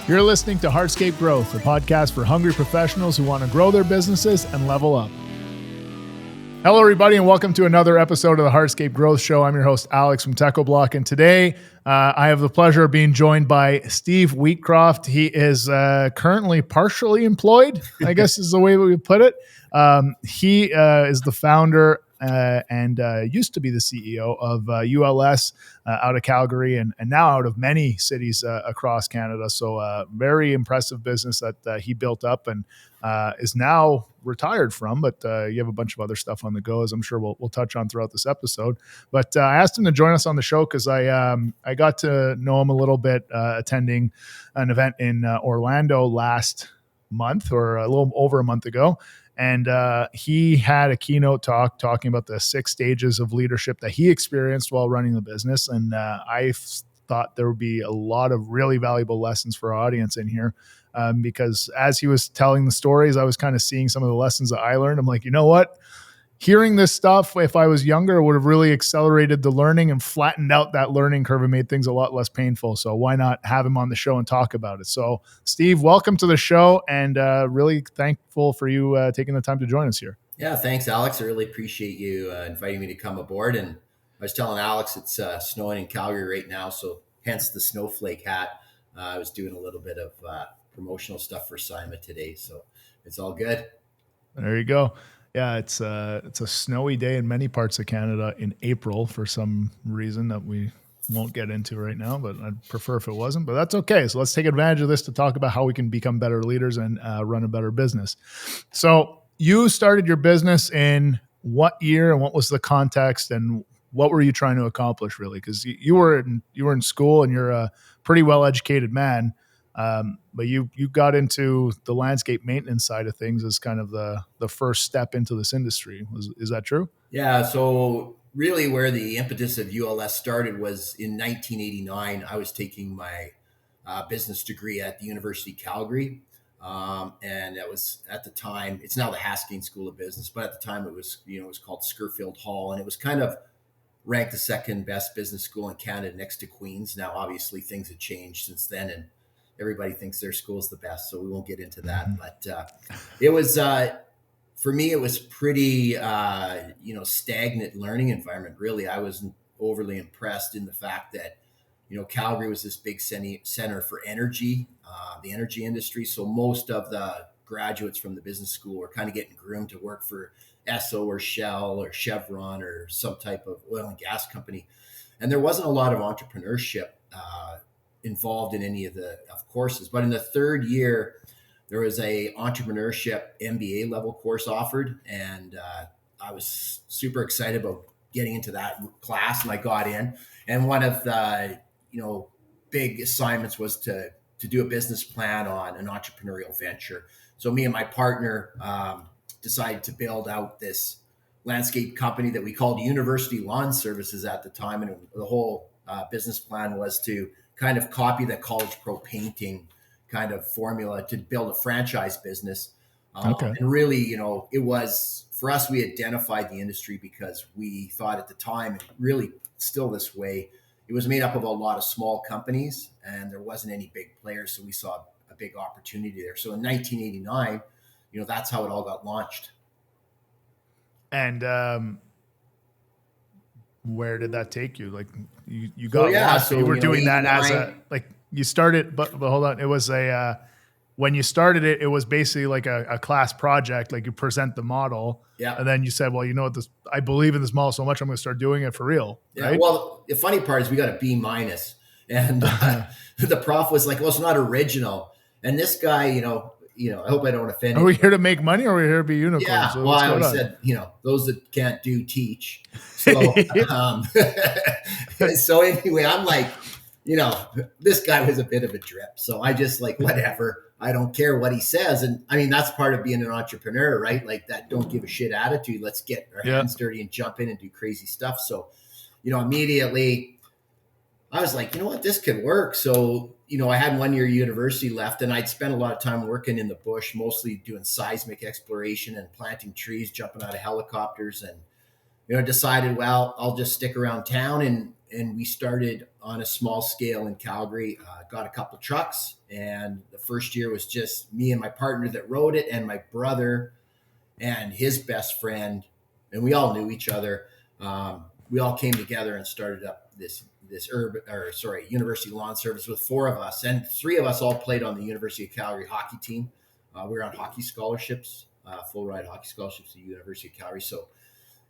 You're listening to Hardscape Growth, a podcast for hungry professionals who want to grow their businesses and level up. Hello, everybody, and welcome to another episode of the Hardscape Growth Show. I'm your host, Alex from TechnoBlock, and today I have the pleasure of being joined by Steve Wheatcroft. He is currently partially employed, I guess is the way we put it. He is the founder and used to be the CEO of ULS out of Calgary and now out of many cities across Canada. So very impressive business that he built up and is now retired from, but you have a bunch of other stuff on the go, as I'm sure we'll touch on throughout this episode. But I asked him to join us on the show because I got to know him a little bit attending an event in Orlando last month or a little over a month ago. And he had a keynote talk talking about the 6 stages of leadership that he experienced while running the business. And I thought there would be a lot of really valuable lessons for our audience in here because as he was telling the stories, I was kind of seeing some of the lessons that I learned. I'm like, you know what? Hearing this stuff, if I was younger, would have really accelerated the learning and flattened out that learning curve and made things a lot less painful. So why not have him on the show and talk about it? So Steve, welcome to the show and really thankful for you taking the time to join us here. Yeah, thanks, Alex. I really appreciate you inviting me to come aboard. And I was telling Alex it's snowing in Calgary right now, so hence the snowflake hat. I was doing a little bit of promotional stuff for Sima today, so it's all good. There you go. Yeah, it's a snowy day in many parts of Canada in April for some reason that we won't get into right now, but I'd prefer if it wasn't, but that's okay. So let's take advantage of this to talk about how we can become better leaders and run a better business. So you started your business in what year and what was the context and what were you trying to accomplish really? Because you were in school and you're a pretty well-educated man. But you got into the landscape maintenance side of things as kind of the first step into this industry. Is that true? Yeah. So really where the impetus of ULS started was in 1989. I was taking my business degree at the University of Calgary. And that was at the time, it's now the Haskins School of Business, but at the time it was called Scurfield Hall, and it was kind of ranked the second best business school in Canada next to Queen's. Now, obviously things have changed since then and everybody thinks their school is the best, so we won't get into that. But it was, for me, it was pretty, stagnant learning environment. Really, I wasn't overly impressed in the fact that, Calgary was this big center for energy, the energy industry. So most of the graduates from the business school were kind of getting groomed to work for Esso or Shell or Chevron or some type of oil and gas company. And there wasn't a lot of entrepreneurship involved in any of the courses. But in the third year, there was a entrepreneurship MBA level course offered. And I was super excited about getting into that class, and I got in. And one of the, big assignments was to do a business plan on an entrepreneurial venture. So me and my partner decided to build out this landscape company that we called University Lawn Services at the time. And the whole business plan was to kind of copy the College Pro painting kind of formula to build a franchise business. Okay. And really, it was, for us, we identified the industry because we thought at the time, and really still this way, it was made up of a lot of small companies and there wasn't any big players. So we saw a big opportunity there. So in 1989, that's how it all got launched. And where did that take you? Like you got lost. So you were doing that as you started, but hold on. It was when you started it, it was basically like a class project. Like you present the model. Yeah. And then you said, well, I believe in this model so much, I'm going to start doing it for real. Yeah. Right? Well, the funny part is we got a B-. And the prof was like, well, it's not original. And this guy, I hope I don't offend. Are we here to make money or are we here to be unicorns? Yeah. So well, I always said, those that can't do teach. So, so anyway, I'm like, this guy was a bit of a drip. So I just like, whatever, I don't care what he says. And I mean, that's part of being an entrepreneur, right? Like that don't give a shit attitude. Let's get our hands dirty and jump in and do crazy stuff. So, immediately I was like, what, this could work. So, I had 1 year university left and I'd spent a lot of time working in the bush, mostly doing seismic exploration and planting trees, jumping out of helicopters, and, decided, well, I'll just stick around town. And we started on a small scale in Calgary. Got a couple trucks, and the first year was just me and my partner that rode it, and my brother and his best friend, and we all knew each other. We all came together and started up this University Lawn Service with four of us, and three of us all played on the University of Calgary hockey team. We were on hockey scholarships, full ride hockey scholarships at the University of Calgary. So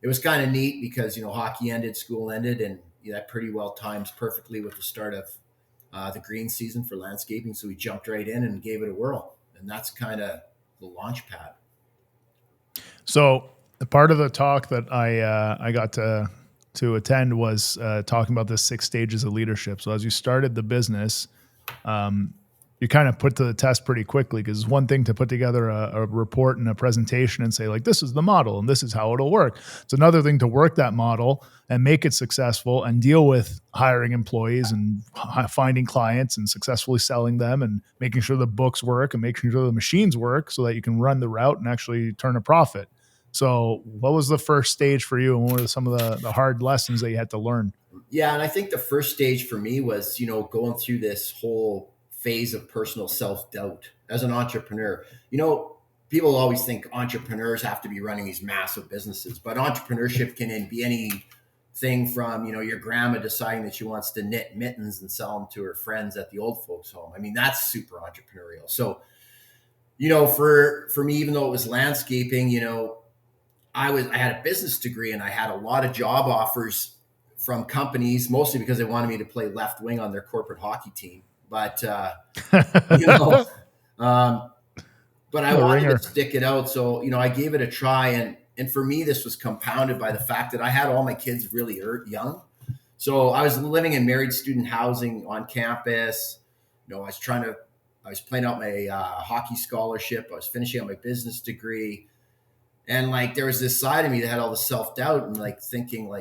it was kind of neat because, hockey ended, school ended, and that pretty well times perfectly with the start of the green season for landscaping. So we jumped right in and gave it a whirl. And that's kind of the launch pad. So the part of the talk that I got to attend was talking about the 6 stages of leadership. So as you started the business, you kind of put to the test pretty quickly, because it's one thing to put together a report and a presentation and say, like, this is the model and this is how it'll work. It's another thing to work that model and make it successful and deal with hiring employees and finding clients and successfully selling them and making sure the books work and making sure the machines work so that you can run the route and actually turn a profit. So what was the first stage for you, and what were some of the hard lessons that you had to learn? Yeah, and I think the first stage for me was, going through this whole phase of personal self-doubt as an entrepreneur. People always think entrepreneurs have to be running these massive businesses, but entrepreneurship can be anything from, your grandma deciding that she wants to knit mittens and sell them to her friends at the old folks home. I mean, that's super entrepreneurial. So, for me, even though it was landscaping, I had a business degree and I had a lot of job offers from companies, mostly because they wanted me to play left wing on their corporate hockey team. But, but I wanted to stick it out. So, I gave it a try. And for me, this was compounded by the fact that I had all my kids really young. So I was living in married student housing on campus. I was playing out my hockey scholarship. I was finishing out my business degree. And there was this side of me that had all the self-doubt and thinking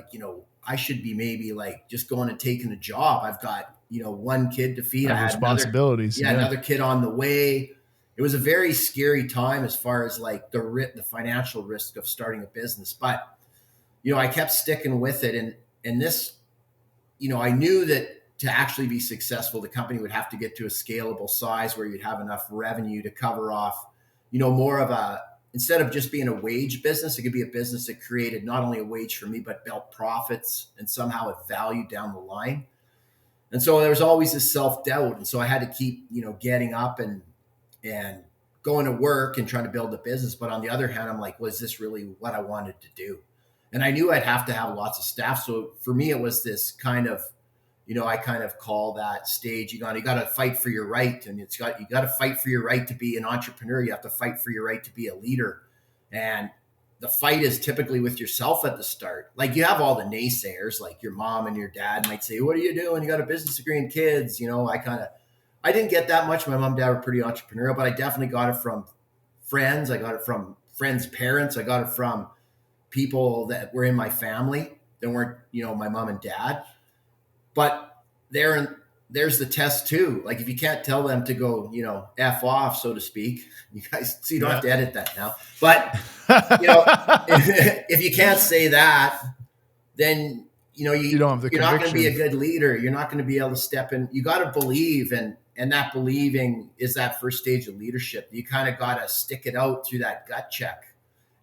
I should be maybe just going and taking a job. I've got, one kid to feed. I had responsibilities. Another kid on the way. It was a very scary time as far as the financial risk of starting a business. But, I kept sticking with it. And this, I knew that to actually be successful, the company would have to get to a scalable size where you'd have enough revenue to cover off, more of instead of just being a wage business, it could be a business that created not only a wage for me, but built profits and somehow a value down the line. And so there was always this self-doubt. And so I had to keep, getting up and going to work and trying to build a business. But on the other hand, I'm like, was this really what I wanted to do? And I knew I'd have to have lots of staff. So for me, it was this kind of, I kind of call that stage, you got to fight for your right. And you got to fight for your right to be an entrepreneur. You have to fight for your right to be a leader. And the fight is typically with yourself at the start. You have all the naysayers, like your mom and your dad might say, what are you doing? You got a business degree and kids. I didn't get that much. My mom and dad were pretty entrepreneurial, but I definitely got it from friends. I got it from friends' parents. I got it from people that were in my family that weren't, my mom and dad. But there's the test too. If you can't tell them to go, F off, so to speak, you guys, so you don't have to edit that now. But, if you can't say that, then, you don't have the conviction. You're not going to be a good leader. You're not going to be able to step in. You got to believe. And that believing is that first stage of leadership. You kind of got to stick it out through that gut check.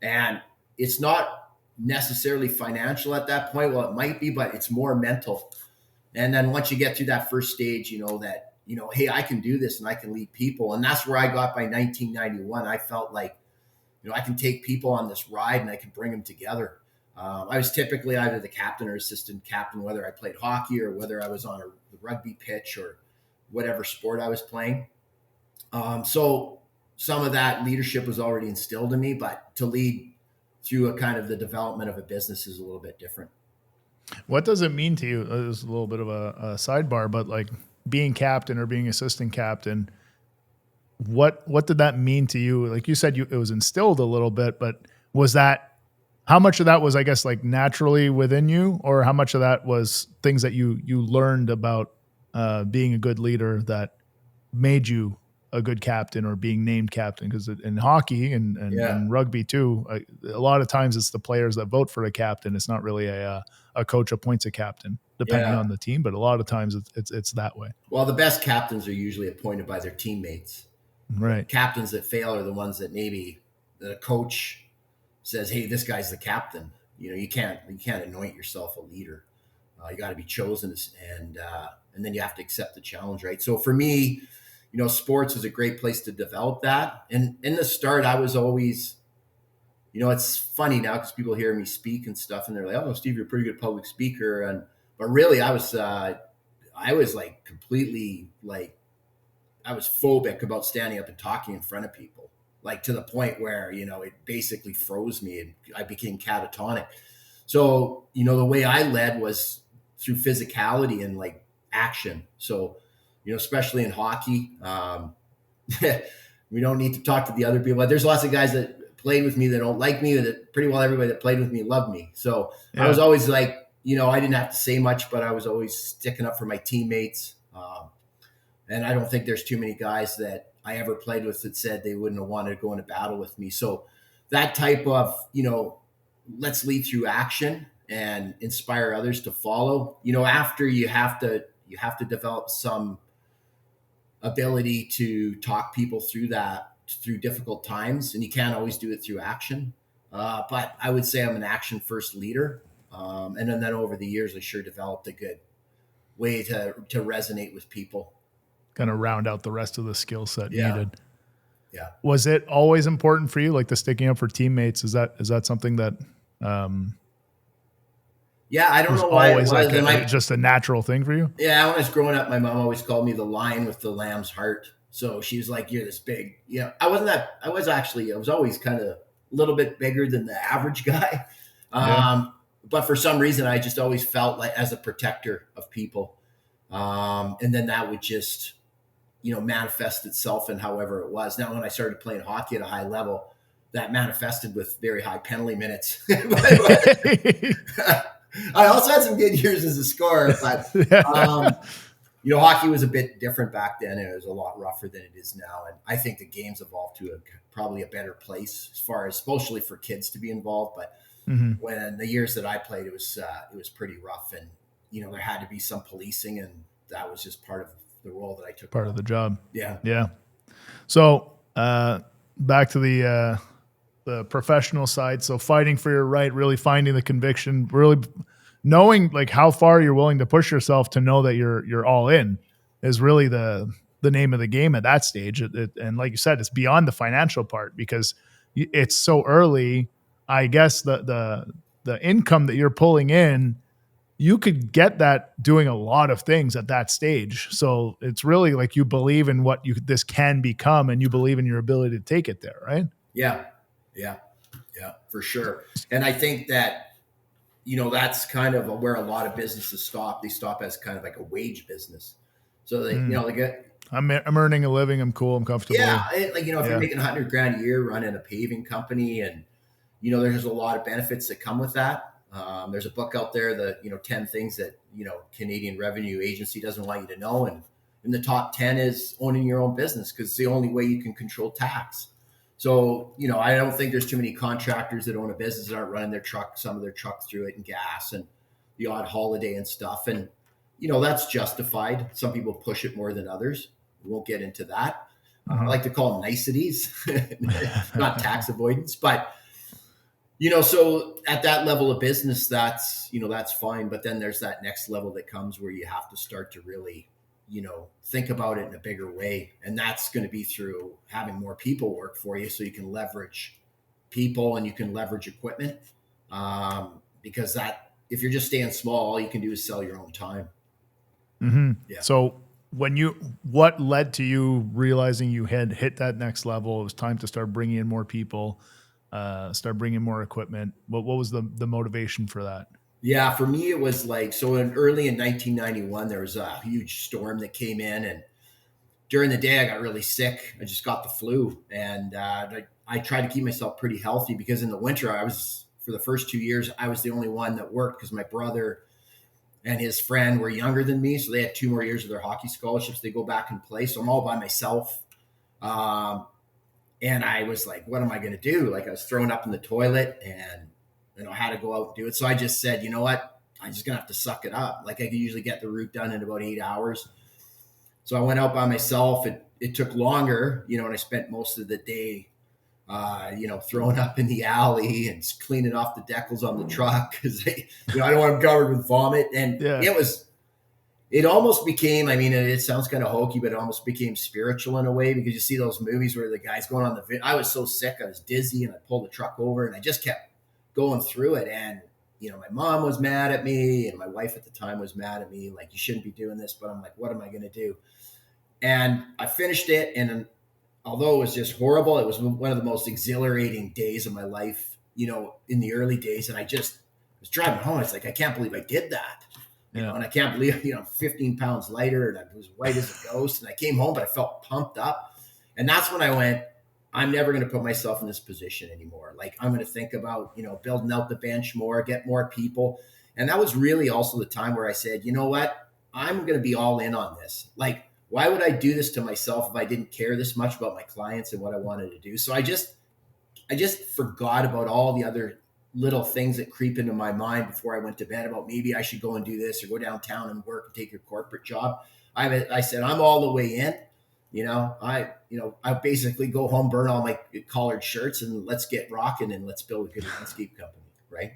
And it's not necessarily financial at that point. Well, it might be, but it's more mental. And then once you get to that first stage, that, hey, I can do this and I can lead people. And that's where I got by 1991. I felt like, I can take people on this ride and I can bring them together. I was typically either the captain or assistant captain, whether I played hockey or whether I was on a rugby pitch or whatever sport I was playing. So some of that leadership was already instilled in me, but to lead through a kind of the development of a business is a little bit different. What does it mean to you? This is a little bit of a sidebar, but being captain or being assistant captain, what did that mean to you? Like you said, it was instilled a little bit, but how much of that was, I guess, naturally within you, or how much of that was things that you learned about being a good leader that made you a good captain or being named captain, because in hockey Yeah. and rugby too, a lot of times it's the players that vote for a captain. It's not really a coach appoints a captain depending Yeah. on the team, but a lot of times it's that way. Well, the best captains are usually appointed by their teammates. The Right. captains that fail are the ones that maybe the coach says, "Hey, this guy's the captain." You can't anoint yourself a leader. You got to be chosen, and then you have to accept the challenge, right? So for me, sports is a great place to develop that. And in the start, I was always, it's funny now because people hear me speak and stuff, and they're like, "Oh, Steve, you're a pretty good public speaker." But really, I was like completely like I was phobic about standing up and talking in front of people, like to the point where, it basically froze me and I became catatonic. So, the way I led was through physicality and like action. So, especially in hockey, we don't need to talk to the other people. But there's lots of guys that played with me that don't like me, that pretty well everybody that played with me loved me. So I was Yeah. always like, I didn't have to say much, but I was always sticking up for my teammates. And I don't think there's too many guys that I ever played with that said they wouldn't have wanted to go into battle with me. So that type of, let's lead through action and inspire others to follow. After you have to develop some ability to talk people through difficult times, and you can't always do it through action. But I would say I'm an action first leader. And then over the years, I sure developed a good way to resonate with people. Kind of round out the rest of the skill set Yeah. needed. Yeah. Was it always important for you, like the sticking up for teammates? Is that something that Yeah, I don't was know why it always was. like just a natural thing for you? Yeah, when I was growing up, my mom always called me the lion with the lamb's heart. So she was like, "You're this big." I wasn't that. I was always kind of a little bit bigger than the average guy. Yeah. But for some reason, I just always felt like as a protector of people. And then that would just, manifest itself in however it was. Now, when I started playing hockey at a high level, that manifested with very high penalty minutes. I also had some good years as a scorer, but hockey was a bit different back then. And it was a lot rougher than it is now, and I think the game's evolved to probably a better place as far as especially for kids to be involved. But Mhm. when the years that I played, it was pretty rough, and there had to be some policing, and that was just part of the role that I took Part on. of the job. Yeah. Yeah. So back to the professional side. So fighting for your right, really finding the conviction, really knowing like how far you're willing to push yourself to know that you're all in is really the name of the game at that stage. And like you said, it's beyond the financial part because it's so early. I guess the income that you're pulling in, you could get that doing a lot of things at that stage. So it's really like you believe in what this can become, and you believe in your ability to take it there, right? Yeah. Yeah. Yeah, for sure. And I think that, that's kind of where a lot of businesses stop. They stop as kind of like a wage business. So they get, I'm earning a living. I'm cool. I'm comfortable. yeah, if Yeah. you're making $100,000 a year running a paving company, and there's a lot of benefits that come with that. There's a book out there, the 10 things that Canadian Revenue Agency doesn't want you to know, and in the top 10 is owning your own business because it's the only way you can control tax. So I don't think there's too many contractors that own a business that aren't running some of their truck through it and gas and the odd holiday and stuff, and that's justified. Some people push it more than others. We won't get into that. I like to call them niceties, not tax avoidance. But, so at that level of business, that's fine. But then there's that next level that comes where you have to start to really, think about it in a bigger way. And that's going to be through having more people work for you so you can leverage people and you can leverage equipment. Because if you're just staying small, all you can do is sell your own time. Mm-hmm. Yeah. So what led to you realizing you had hit that next level? It was time to start bringing in more people, start bringing more equipment. What was the motivation for that? Yeah, for me, it was like, so early in 1991, there was a huge storm that came in, and during the day I got really sick. I just got the flu, and I tried to keep myself pretty healthy because in the winter for the first 2 years, I was the only one that worked because my brother and his friend were younger than me. So they had 2 more years of their hockey scholarships. They go back and play. So I'm all by myself. And I was like, what am I going to do? Like I was thrown up in the toilet and, had to go out and do it. So I just said, you know what? I'm just going to have to suck it up. Like I could usually get the route done in about 8 hours. So I went out by myself. It took longer, and I spent most of the day, throwing up in the alley and cleaning off the decals on the truck because, I don't want them covered with vomit. And it almost became, it sounds kind of hokey, but it almost became spiritual in a way because you see those movies where the guy's going on I was so sick, I was dizzy and I pulled the truck over and I just kept going through it. And, my mom was mad at me and my wife at the time was mad at me. Like, you shouldn't be doing this, but I'm like, what am I going to do? And I finished it. And although it was just horrible, it was one of the most exhilarating days of my life, in the early days. And I just was driving home. It's like, I can't believe I did that. And I can't believe, 15 pounds lighter and I was white as a ghost. And I came home, but I felt pumped up. And that's when I went, I'm never going to put myself in this position anymore. Like I'm going to think about, building out the bench more, get more people. And that was really also the time where I said, you know what, I'm going to be all in on this. Like, why would I do this to myself if I didn't care this much about my clients and what I wanted to do? So I just forgot about all the other little things that creep into my mind before I went to bed about maybe I should go and do this or go downtown and work and take your corporate job. I said, I'm all the way in, I basically go home, burn all my collared shirts and let's get rocking and let's build a good landscape company. Right.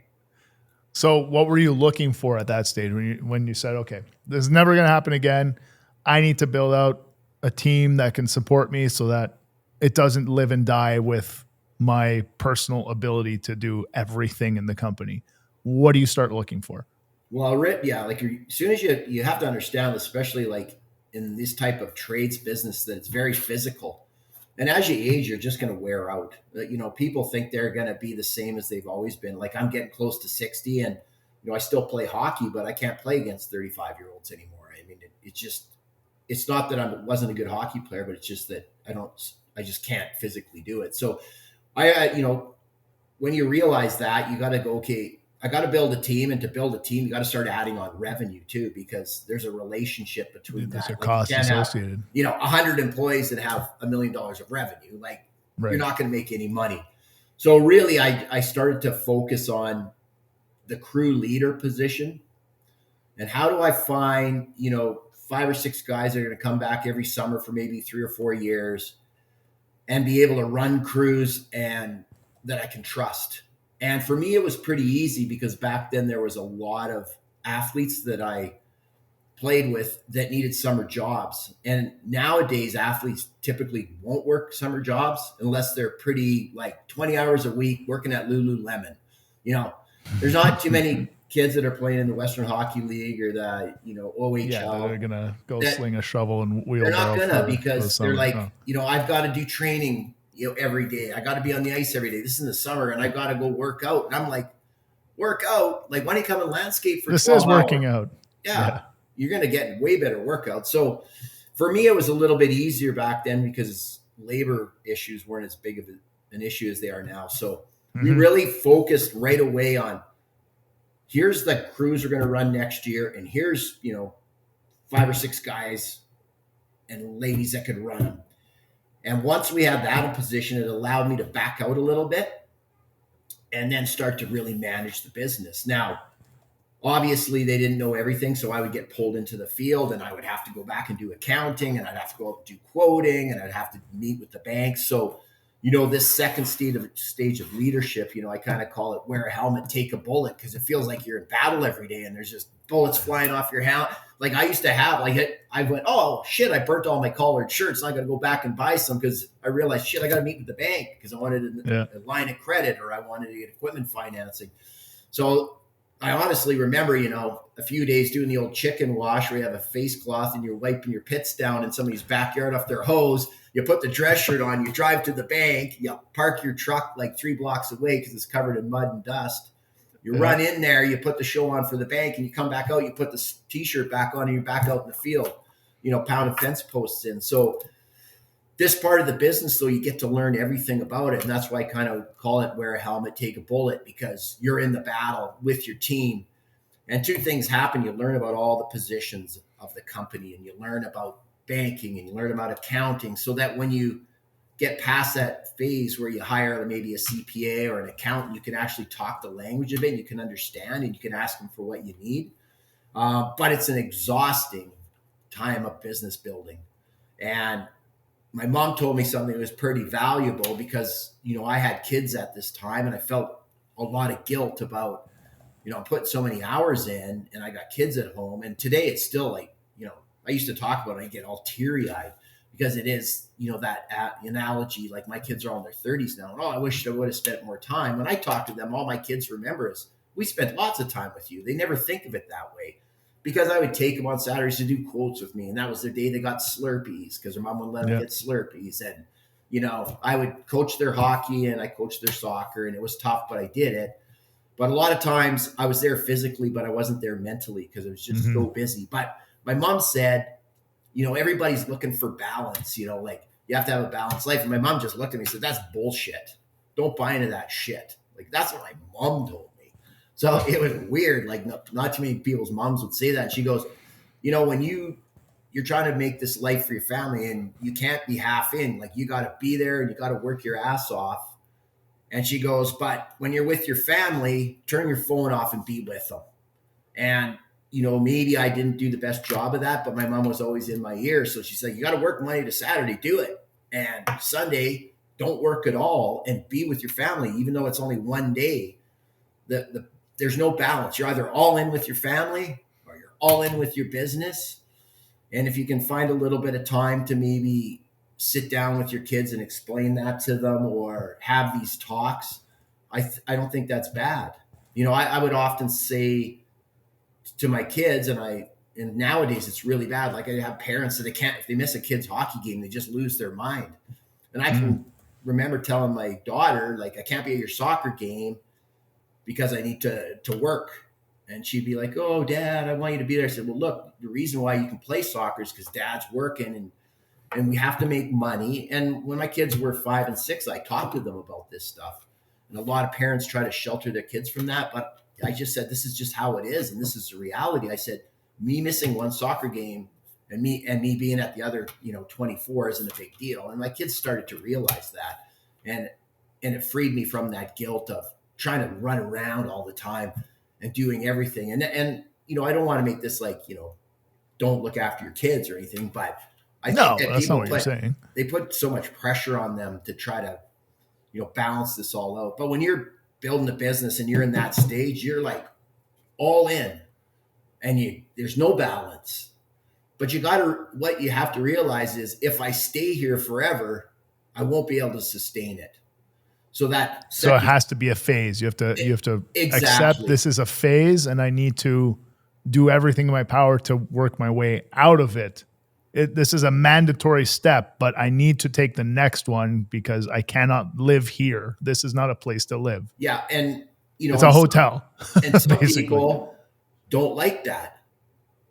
So what were you looking for at that stage when you said, okay, this is never going to happen again. I need to build out a team that can support me so that it doesn't live and die with my personal ability to do everything in the company. What do you start looking for? Well, like as soon as you have to understand, especially like in this type of trades business, that it's very physical. And as you age, you're just going to wear out. People think they're going to be the same as they've always been. Like I'm getting close to 60 and, I still play hockey, but I can't play against 35-year-olds anymore. It's not that I wasn't a good hockey player, but it's just that I just can't physically do it. So when you realize that, you got to go, okay, I got to build a team, and to build a team, you got to start adding on revenue too, because there's a relationship between there's that. A cost associated. 100 employees that have $1 million of revenue. Like right. You're not going to make any money. So really, I started to focus on the crew leader position, and how do I find 5 or 6 guys that are going to come back every summer for maybe 3 or 4 years, and be able to run crews and that I can trust. And for me, it was pretty easy because back then there was a lot of athletes that I played with that needed summer jobs. And nowadays athletes typically won't work summer jobs unless they're pretty like 20 hours a week working at Lululemon. There's not too many kids that are playing in the Western Hockey League or the, OHL. Yeah, they're going to go sling a shovel and wheelbarrow. They're not going to because they're like, I've got to do training, every day. I got to be on the ice every day. This is in the summer and I got to go work out. And I'm like, work out? Like, why don't you come and landscape for 12 hours? This is working out. Yeah. You're going to get way better workouts. So for me, it was a little bit easier back then because labor issues weren't as big of an issue as they are now. So we really focused right away on, here's the crews we're going to run next year. And here's, 5 or 6 guys and ladies that could run them. And once we had that in position, it allowed me to back out a little bit and then start to really manage the business. Now, obviously they didn't know everything. So I would get pulled into the field and I would have to go back and do accounting, and I'd have to go out and do quoting, and I'd have to meet with the banks. So, this second stage of leadership, I kind of call it wear a helmet, take a bullet, because it feels like you're in battle every day and there's just bullets flying off your helmet. Like I used to have, I went, oh shit, I burnt all my collared shirts. I got to go back and buy some because I realized, shit, I got to meet with the bank because I wanted a line of credit or I wanted to get equipment financing. So I honestly remember, a few days doing the old chicken wash where you have a face cloth and you're wiping your pits down in somebody's backyard off their hose. You put the dress shirt on, you drive to the bank, you park your truck like 3 blocks away because it's covered in mud and dust. You run in there, you put the show on for the bank, and you come back out, you put the T-shirt back on, and you're back out in the field, pounding fence posts in. So this part of the business, though, you get to learn everything about it. And that's why I kind of call it wear a helmet, take a bullet, because you're in the battle with your team. And 2 things happen. You learn about all the positions of the company, and you learn about banking, and you learn about accounting, so that when you get past that phase where you hire maybe a CPA or an accountant, you can actually talk the language of it, and you can understand, and you can ask them for what you need. But it's an exhausting time of business building. And my mom told me something that was pretty valuable because, I had kids at this time and I felt a lot of guilt about, I'm putting so many hours in and I got kids at home. And today it's still like, I used to talk about it, I get all teary eyed because it is, that analogy, like my kids are all in their 30s now. And, I wish I would have spent more time. When I talk to them, all my kids remember is we spent lots of time with you. They never think of it that way. Because I would take them on Saturdays to do quotes with me. And that was the day they got Slurpees because their mom wouldn't let them get Slurpees. And, I would coach their hockey and I coached their soccer, and it was tough, but I did it. But a lot of times I was there physically, but I wasn't there mentally because I was just so busy. But my mom said, everybody's looking for balance, like you have to have a balanced life. And my mom just looked at me and said, that's bullshit. Don't buy into that shit. Like, that's what my mom told me. So it was weird. Like not too many people's moms would say that. And she goes, when you're trying to make this life for your family and you can't be half in, like you got to be there and you got to work your ass off. And she goes, but when you're with your family, turn your phone off and be with them. And, maybe I didn't do the best job of that, but my mom was always in my ear. So she said, you got to work Monday to Saturday, do it. And Sunday, don't work at all and be with your family, even though it's only one day. There's no balance. You're either all in with your family or you're all in with your business. And if you can find a little bit of time to maybe sit down with your kids and explain that to them or have these talks, I don't think that's bad. I would often say to my kids, and nowadays it's really bad. Like I have parents that if they miss a kid's hockey game, they just lose their mind. And I can remember telling my daughter, like, I can't be at your soccer game because I need to work. And she'd be like, oh, Dad, I want you to be there. I said, well, look, the reason why you can play soccer is because Dad's working and we have to make money. And when my kids were 5 and 6, I talked to them about this stuff. And a lot of parents try to shelter their kids from that. But I just said, this is just how it is. And this is the reality. I said, me missing one soccer game and me being at the other, 24 isn't a big deal. And my kids started to realize that. And it freed me from that guilt of trying to run around all the time and doing everything. And I don't want to make this like, don't look after your kids or anything, but I think that that's not what you're saying. They put so much pressure on them to try to, balance this all out. But when you're building a business and you're in that stage, you're like all in and there's no balance. But what you have to realize is if I stay here forever, I won't be able to sustain it. So it has to be a phase. You have to exactly accept this is a phase and I need to do everything in my power to work my way out of it. This is a mandatory step, but I need to take the next one because I cannot live here. This is not a place to live. Yeah. And, it's a hotel. And some people don't like that.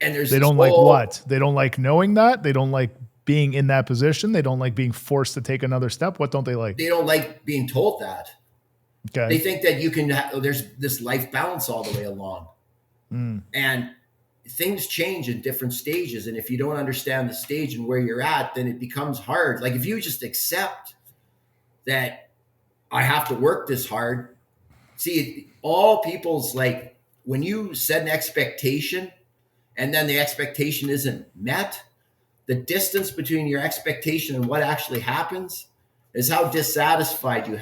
And they don't like what? They don't like knowing that. They don't like being in that position. They don't like being forced to take another step. What don't they like? They don't like being told that. Okay. They think that there's this life balance all the way along. And things change in different stages. And if you don't understand the stage and where you're at, then it becomes hard. Like if you just accept that I have to work this hard. See, all people's like, when you set an expectation and then the expectation isn't met, the distance between your expectation and what actually happens is how dissatisfied you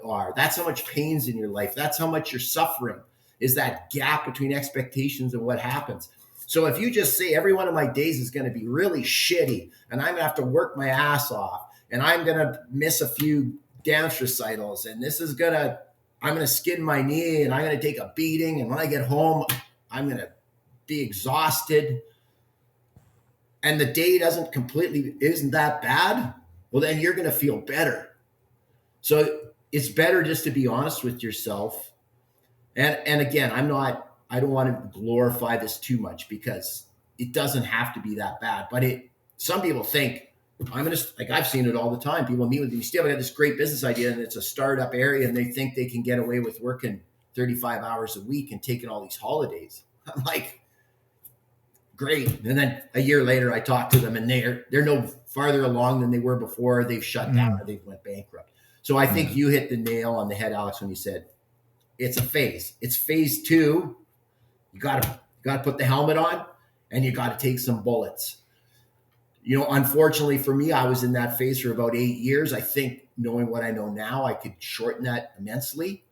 are. That's how much pain's in your life. That's how much you're suffering, is that gap between expectations and what happens. So if you just say every one of my days is going to be really shitty and I'm going to have to work my ass off and I'm going to miss a few dance recitals and I'm going to skin my knee and I'm going to take a beating. And when I get home, I'm going to be exhausted. And the day isn't that bad. Well, then you're going to feel better. So it's better just to be honest with yourself. And again, I don't want to glorify this too much because it doesn't have to be that bad. But some people think I've seen it all the time. People meet with me, Steve, I got this great business idea and it's a startup area and they think they can get away with working 35 hours a week and taking all these holidays. I'm like, great. And then a year later, I talked to them, and they're no farther along than they were before. They've shut down or they've went bankrupt. So I think you hit the nail on the head, Alex, when you said it's a phase. It's phase 2. You gotta put the helmet on, and you gotta take some bullets. Unfortunately for me, I was in that phase for about 8 years. I think knowing what I know now, I could shorten that immensely.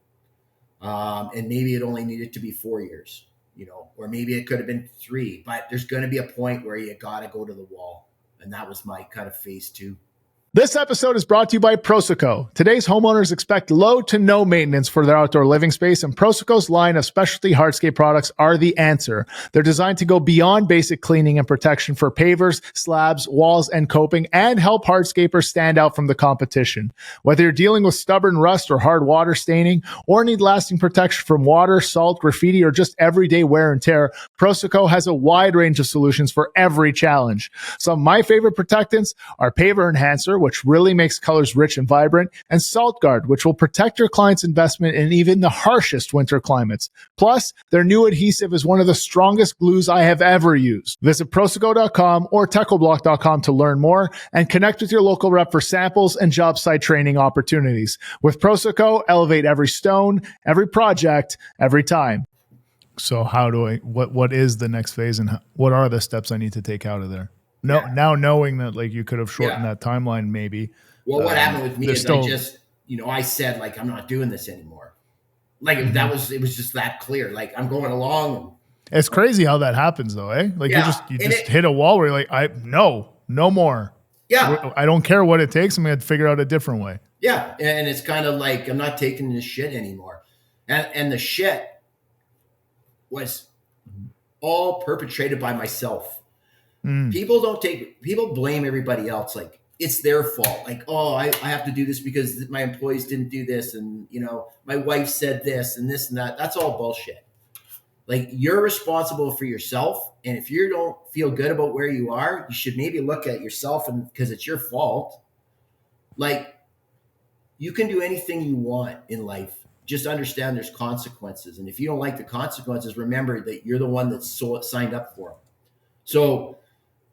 And maybe it only needed to be 4 years, or maybe it could have been 3, but there's going to be a point where you got to go to the wall. And that was my kind of phase 2. This episode is brought to you by Proseco. Today's homeowners expect low to no maintenance for their outdoor living space, and Proseco's line of specialty hardscape products are the answer. They're designed to go beyond basic cleaning and protection for pavers, slabs, walls, and coping, and help hardscapers stand out from the competition. Whether you're dealing with stubborn rust or hard water staining, or need lasting protection from water, salt, graffiti, or just everyday wear and tear, Proseco has a wide range of solutions for every challenge. Some of my favorite protectants are Paver Enhancer, which really makes colors rich and vibrant, and Salt Guard, which will protect your client's investment in even the harshest winter climates. Plus, their new adhesive is one of the strongest glues I have ever used. Visit Proseco.com or TechnoBlock.com to learn more and connect with your local rep for samples and job site training opportunities. With Proseco, elevate every stone, every project, every time. So what is the next phase, and what are the steps I need to take out of there? No, yeah. Now knowing that you could have shortened that timeline, maybe. Well, what happened with me is I said I'm not doing this anymore. It was just that clear. I'm going along. It's crazy how that happens though, eh? You just hit a wall where you're no more. Yeah. I don't care what it takes. I'm going to figure out a different way. Yeah. And it's kind of I'm not taking this shit anymore. And the shit was all perpetrated by myself. People blame everybody else. It's their fault. I have to do this because my employees didn't do this. And, my wife said this and this and that. That's all bullshit. You're responsible for yourself. And if you don't feel good about where you are, you should maybe look at yourself because it's your fault. You can do anything you want in life. Just understand there's consequences. And if you don't like the consequences, remember that you're the one that's signed up for them. So,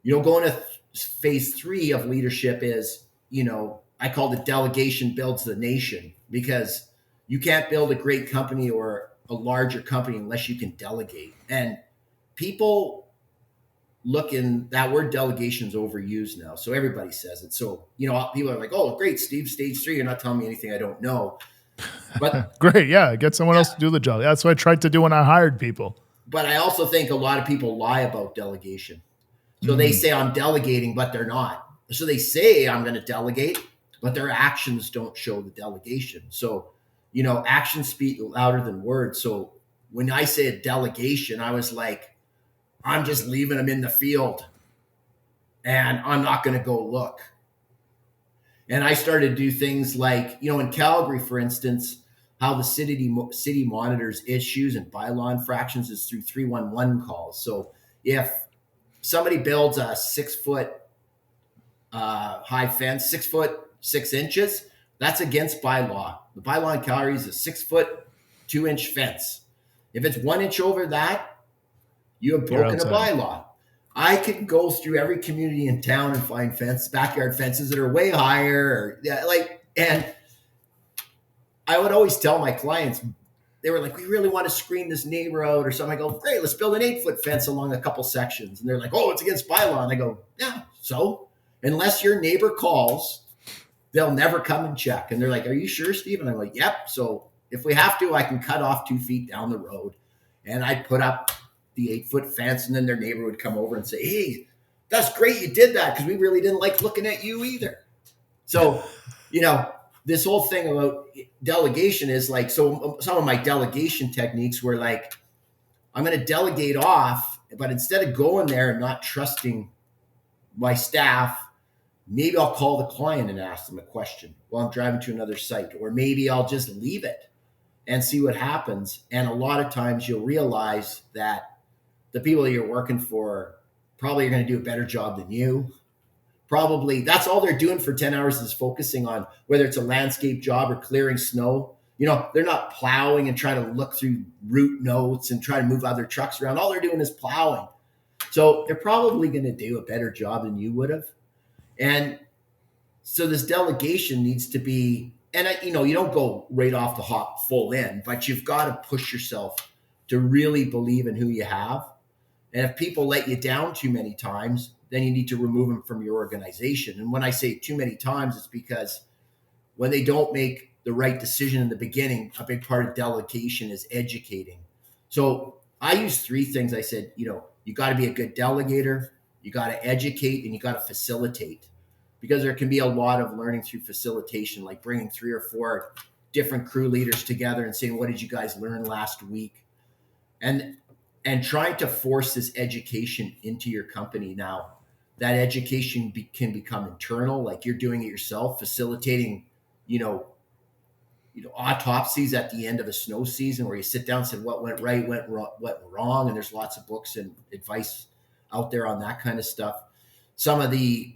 going to phase 3 of leadership is, I call it delegation builds the nation, because you can't build a great company or a larger company unless you can delegate. And people that word delegation is overused now. So everybody says it. So, people are like, oh, great, Steve, stage 3. You're not telling me anything I don't know. But great. Yeah. Get someone else to do the job. That's what I tried to do when I hired people. But I also think a lot of people lie about delegation. So they say I'm delegating, but they're not. So they say I'm going to delegate, but their actions don't show the delegation. So, actions speak louder than words. So when I say a delegation, I was I'm just leaving them in the field and I'm not going to go look. And I started to do things in Calgary, for instance, how the city monitors issues and bylaw infractions is through 311 calls. So if somebody builds a 6-foot high fence, 6 foot 6 inches, that's against bylaw. The bylaw in Calgary is a 6-foot 2-inch fence. If it's 1 inch over that, you have broken a bylaw. I could go through every community in town and find backyard fences that are way higher, and I would always tell my clients, they were we really want to screen this neighbor out or something. I go, great, let's build an 8-foot fence along a couple sections. And they're like, oh, it's against bylaw. And I go, yeah, so unless your neighbor calls, they'll never come and check. And they're like, are you sure, Steve? And I'm like, yep. So if we have to, I can cut off 2 feet down the road. And I'd put up the 8-foot fence, and then their neighbor would come over and say, hey, that's great you did that, because we really didn't like looking at you either. So, this whole thing about delegation is so some of my delegation techniques were I'm going to delegate off, but instead of going there and not trusting my staff, maybe I'll call the client and ask them a question while I'm driving to another site, or maybe I'll just leave it and see what happens. And a lot of times you'll realize that the people that you're working for probably are going to do a better job than you. Probably that's all they're doing for 10 hours is focusing on whether it's a landscape job or clearing snow. They're not plowing and trying to look through route notes and try to move other trucks around. All they're doing is plowing. So they're probably going to do a better job than you would have. And so this delegation needs to be, and you don't go right off the hop full in, but you've got to push yourself to really believe in who you have. And if people let you down too many times, then you need to remove them from your organization. And when I say too many times, it's because when they don't make the right decision in the beginning, a big part of delegation is educating. So I use three things. I said, you got to be a good delegator, you got to educate, and you got to facilitate, because there can be a lot of learning through facilitation, like bringing 3 or 4 different crew leaders together and saying, what did you guys learn last week? And trying to force this education into your company. Now, that education can become internal, like you're doing it yourself, facilitating, autopsies at the end of a snow season, where you sit down and say what went right, what went wrong, and there's lots of books and advice out there on that kind of stuff. Some of the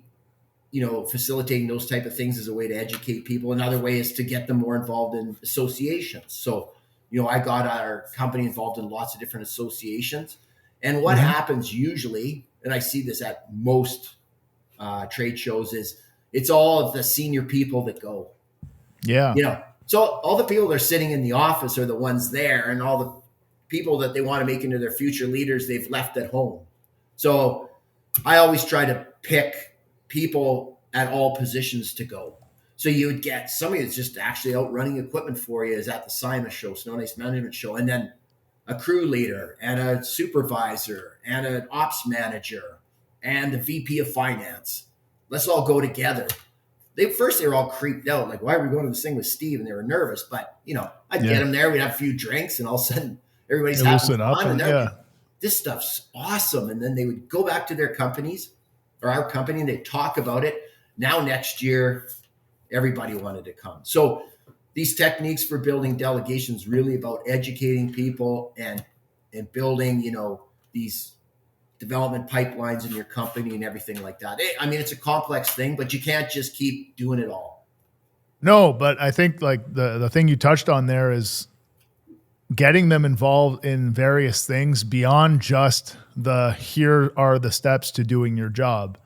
facilitating those type of things is a way to educate people. Another way is to get them more involved in associations. So, I got our company involved in lots of different associations. And what happens usually, and I see this at most trade shows, is it's all of the senior people that go. Yeah. So all the people that are sitting in the office are the ones there, and all the people that they want to make into their future leaders, they've left at home. So I always try to pick people at all positions to go. So you would get somebody that's just actually out running equipment for you, is at the SIMA show, Snow and Ice Management Show, and then a crew leader and a supervisor and an ops manager and the VP of finance. Let's all go together. They were all creeped out, like, why are we going to this thing with Steve? And they were nervous, but I'd get them there. We'd have a few drinks, and all of a sudden everybody's having fun. And this stuff's awesome. And then they would go back to their companies or our company, and they'd talk about it. Now, next year, everybody wanted to come. So these techniques for building delegations really about educating people and building, these development pipelines in your company and everything like that. I mean, it's a complex thing, but you can't just keep doing it all. No, but I think like the thing you touched on there is getting them involved in various things beyond just here are the steps to doing your job.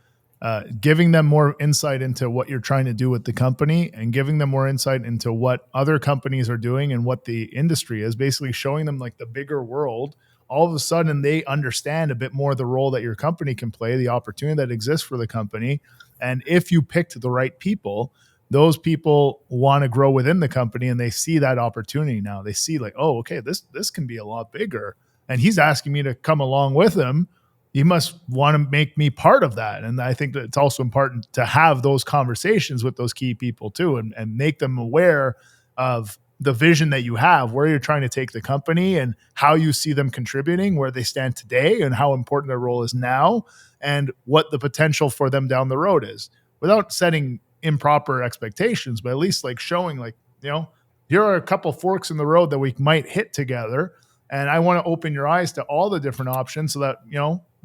Giving them more insight into what you're trying to do with the company, and giving them more insight into what other companies are doing and what the industry is, basically showing them like the bigger world. All of a sudden they understand a bit more the role that your company can play, the opportunity that exists for the company. And if you picked the right people, those people want to grow within the company, and they see that opportunity. Now they see like, oh, okay, this can be a lot bigger, and he's asking me to come along with him. He must want to make me part of that. And I think that it's also important to have those conversations with those key people too, and make them aware of the vision that you have, where you're trying to take the company, and how you see them contributing, where they stand today, and how important their role is now, and what the potential for them down the road is, without setting improper expectations, but at least like showing like, here are a couple forks in the road that we might hit together. And I want to open your eyes to all the different options so that,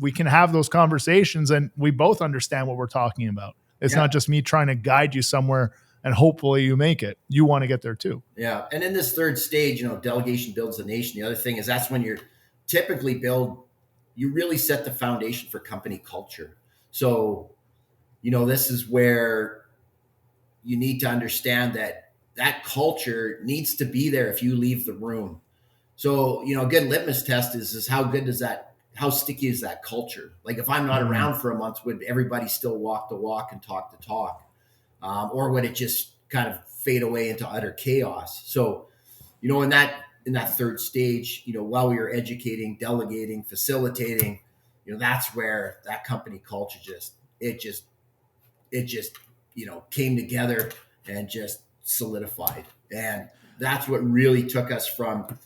we can have those conversations and we both understand what we're talking about. It's not just me trying to guide you somewhere and hopefully you make it. You want to get there too. Yeah. And in this third stage, delegation builds a nation. The other thing is that's when you're typically you really set the foundation for company culture. So, this is where you need to understand that culture needs to be there if you leave the room. So, a good litmus test is how sticky is that culture? Like if I'm not around for a month, would everybody still walk the walk and talk the talk? Or would it just kind of fade away into utter chaos? So, in that third stage, while we were educating, delegating, facilitating, that's where that company culture just came together and just solidified. And that's what really took us from,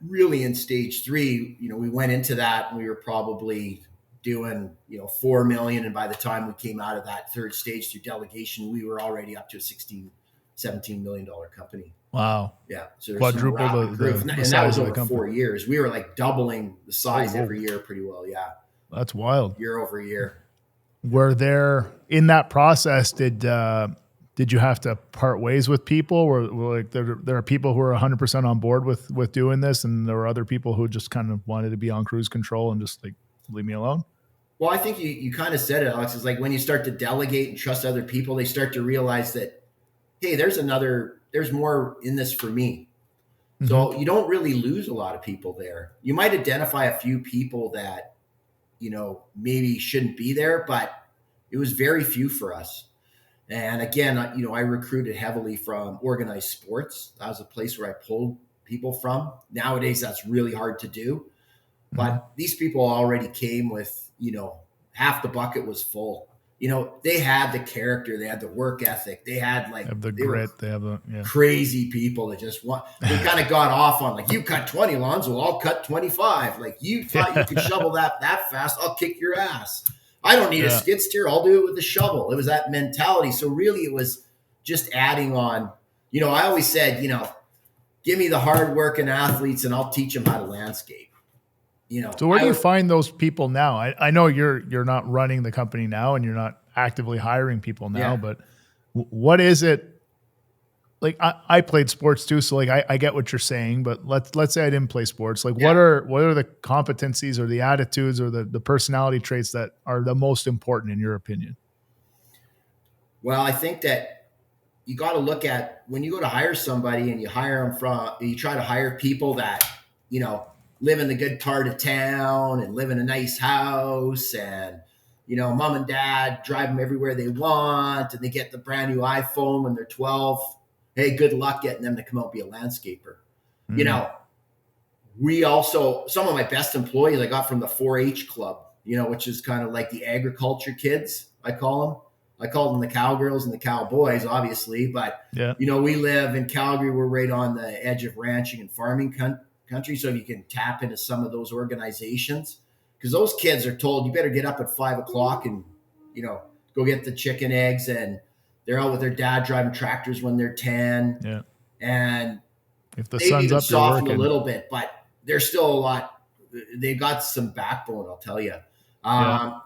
really in stage 3, we went into that and we were probably doing, $4 million. And by the time we came out of that third stage through delegation, we were already up to a $17 million company. Wow. Yeah. So quadruple the and that was over 4 years. We were like doubling the size every year pretty well. Yeah. That's wild. Year over year. Were there in that process, did did you have to part ways with people? Were like there are people who are 100% on board with doing this, and there were other people who just kind of wanted to be on cruise control and just like leave me alone? Well, I think you kind of said it, Alex. It's like when you start to delegate and trust other people, they start to realize that, hey, there's more in this for me. So you don't really lose a lot of people there. You might identify a few people that, maybe shouldn't be there, but it was very few for us. And again, I recruited heavily from organized sports. That was a place where I pulled people from. Nowadays, that's really hard to do. But these people already came with, half the bucket was full. They had the character, they had the work ethic, they had They have the grit, they have the crazy people that just they kind of got off on like, you cut 20 lawns, well, I'll cut 25. Like, you thought you could shovel that fast, I'll kick your ass. I don't need a skid steer, I'll do it with a shovel. It was that mentality. So really it was just adding on. I always said, give me the hard-working athletes and I'll teach them how to landscape. So where do you find those people now? I know you're not running the company now and you're not actively hiring people now, but what is it? Like I played sports too, so like I get what you're saying, but let's say I didn't play sports. Like what are the competencies or the attitudes or the personality traits that are the most important in your opinion? Well, I think that you got to look at when you go to hire somebody and you try to hire people that, live in the good part of town and live in a nice house and, mom and dad drive them everywhere they want and they get the brand new iPhone when they're 12. Hey, good luck getting them to come out and be a landscaper. We also, some of my best employees I got from the 4-H club, which is kind of like the agriculture kids, I call them. I call them the cowgirls and the cowboys, obviously. But, we live in Calgary. We're right on the edge of ranching and farming country. So you can tap into some of those organizations because those kids are told you better get up at 5 o'clock and, go get the chicken eggs. And they're out with their dad driving tractors when they're 10. Yeah. And if the sun's up, softened a little bit, but they're still a lot. They got some backbone, I'll tell you. I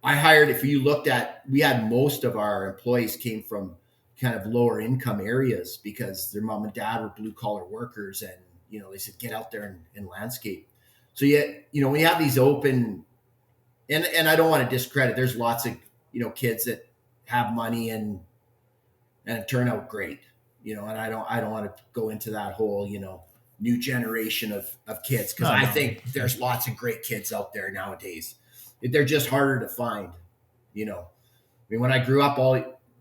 hired, if you looked at, we had most of our employees came from kind of lower income areas because their mom and dad were blue collar workers. And, they said, get out there and landscape. So when you have these open, and I don't want to discredit, there's lots of, kids that have money and it turn out great, and I don't want to go into that whole, new generation of kids. Cause I think there's lots of great kids out there nowadays. They're just harder to find, I mean, when I grew up,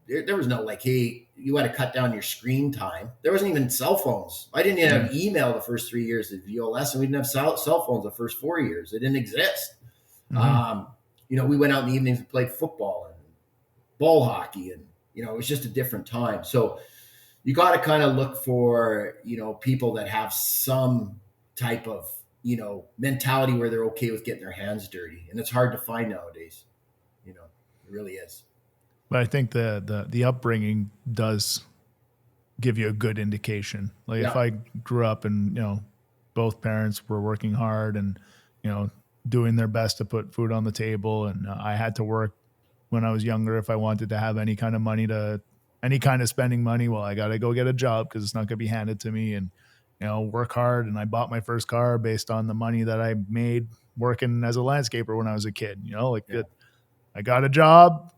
there was no like, hey, you had to cut down your screen time. There wasn't even cell phones. I didn't even have email the first 3 years of ULS, and we didn't have cell phones the first 4 years. It didn't exist. We went out in the evenings and played football and ball hockey, and it was just a different time. So you got to kind of look for people that have some type of mentality where they're okay with getting their hands dirty, and it's hard to find nowadays. It really is. But I think the upbringing does give you a good indication. Like if I grew up and both parents were working hard and doing their best to put food on the table, and I had to work when I was younger if I wanted to have any kind of money any kind of spending money. Well, I got to go get a job because it's not going to be handed to me, and work hard. And I bought my first car based on the money that I made working as a landscaper when I was a kid. I got a job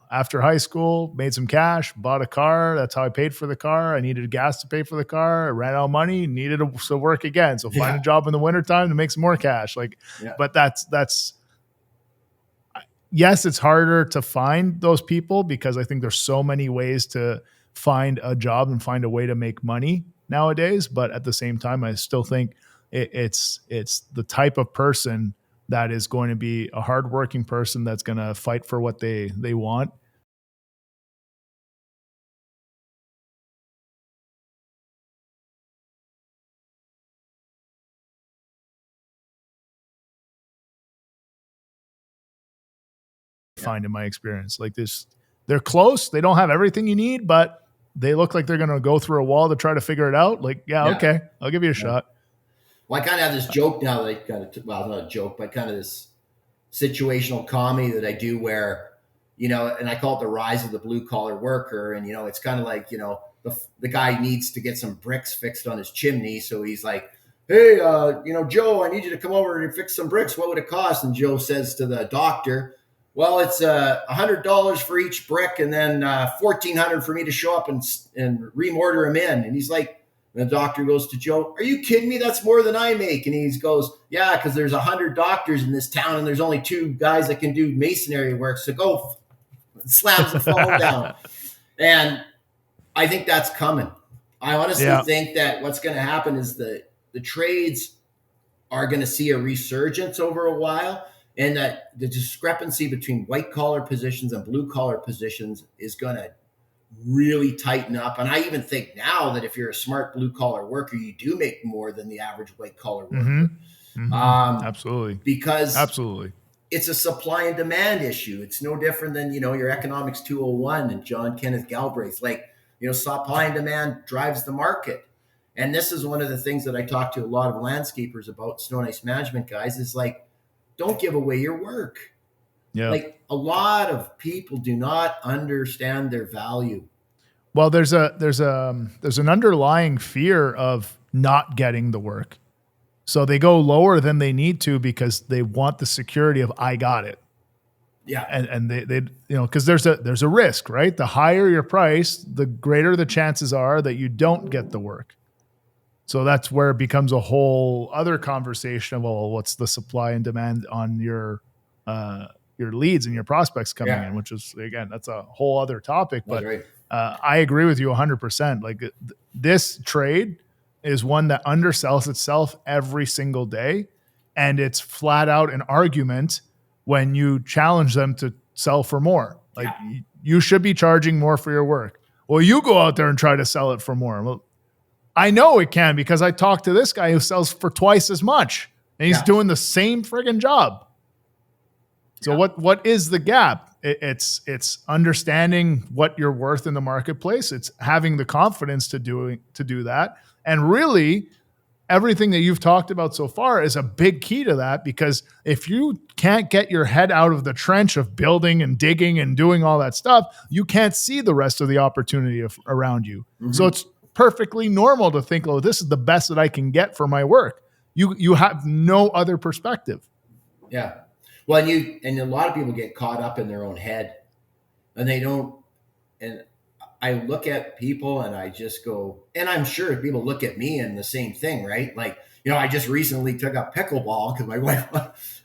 after high school, made some cash, bought a car. That's how I paid for the car. I needed gas to pay for the car. I ran out of money, needed to work again. So find a job in the wintertime to make some more cash. But that's yes, it's harder to find those people because I think there's so many ways to find a job and find a way to make money nowadays. But at the same time, I still think it's the type of person that is going to be a hardworking person that's going to fight for what they want. Find in my experience like this, they're close. They don't have everything you need, but they look like they're going to go through a wall to try to figure it out. Okay, I'll give you a shot. Well, I kind of have this joke now that not a joke, but kind of this situational comedy that I do where, and I call it the rise of the blue collar worker. And, it's kind of like, the guy needs to get some bricks fixed on his chimney. So he's like, hey, Joe, I need you to come over and fix some bricks. What would it cost? And Joe says to the doctor, well, it's $100 for each brick, and then $1,400 for me to show up and remortar them in. And he's like, and the doctor goes to Joe, are you kidding me? That's more than I make. And he goes, yeah, because there's 100 doctors in this town, and there's only 2 guys that can do masonry work. So go, slams the phone down. And I think that's coming. I honestly think that what's going to happen is the trades are going to see a resurgence over a while, and that the discrepancy between white collar positions and blue collar positions is going to really tighten up. And I even think now that if you're a smart blue collar worker, you do make more than the average white collar worker. Mm-hmm. Absolutely. Because it's a supply and demand issue. It's no different than, your economics 201 and John Kenneth Galbraith. Like, supply and demand drives the market. And this is one of the things that I talk to a lot of landscapers about, snow and ice management guys, is like, don't give away your work. Yeah. Like, a lot of people do not understand their value. Well, there's an underlying fear of not getting the work. So they go lower than they need to because they want the security of, I got it. Yeah. And they because there's a risk, right? The higher your price, the greater the chances are that you don't get the work. So that's where it becomes a whole other conversation of, well, what's the supply and demand on your leads and your prospects coming in, which is, again, that's a whole other topic. But right. I agree with you 100%. Like, this trade is one that undersells itself every single day. And it's flat out an argument when you challenge them to sell for more. Like, you should be charging more for your work. Well, you go out there and try to sell it for more. Well, I know it can, because I talked to this guy who sells for twice as much, and he's doing the same friggin' job. So what is the gap? It's understanding what you're worth in the marketplace. It's having the confidence to do that. And really, everything that you've talked about so far is a big key to that, because if you can't get your head out of the trench of building and digging and doing all that stuff, you can't see the rest of the opportunity around you. Mm-hmm. So it's perfectly normal to think, oh, this is the best that I can get for my work. You have no other perspective. Yeah. Well, and a lot of people get caught up in their own head, and they don't. And I look at people and I just go, and I'm sure people look at me and the same thing, right? Like, I just recently took up pickleball because my wife,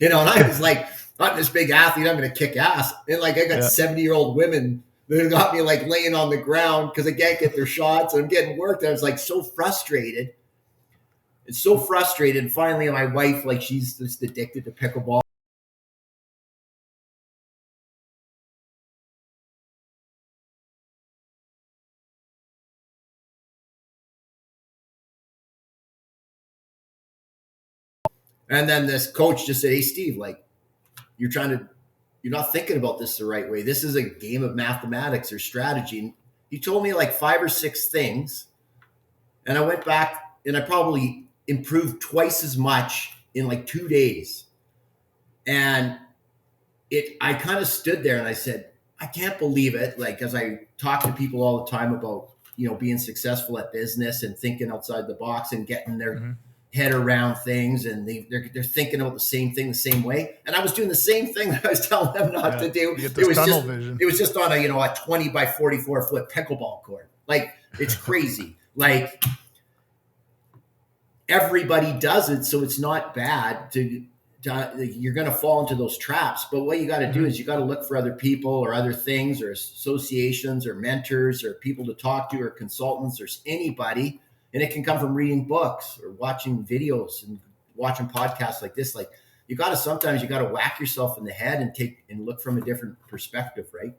and I was like, I'm this big athlete, I'm going to kick ass. And like, I got 70-year-old women that got me like laying on the ground because they can't get their shots, and I'm getting worked. I was like so frustrated. It's so frustrated. And finally, my wife, like, she's just addicted to pickleball. And then this coach just said, hey, Steve, like, you're not thinking about this the right way. This is a game of mathematics or strategy. And he told me like 5 or 6 things. And I went back and I probably improved twice as much in like 2 days. And I kind of stood there and I said, I can't believe it. Like, as I talk to people all the time about, being successful at business and thinking outside the box and getting their head around things, and they're thinking about the same thing the same way. And I was doing the same thing that I was telling them not to do. It was just on a 20 by 44 foot pickleball court. Like, it's crazy. Like, everybody does it, so it's not bad you're going to fall into those traps. But what you got to do is you got to look for other people or other things or associations or mentors or people to talk to or consultants or anybody. And it can come from reading books or watching videos and watching podcasts like this. Like, sometimes you got to whack yourself in the head and look from a different perspective. Right.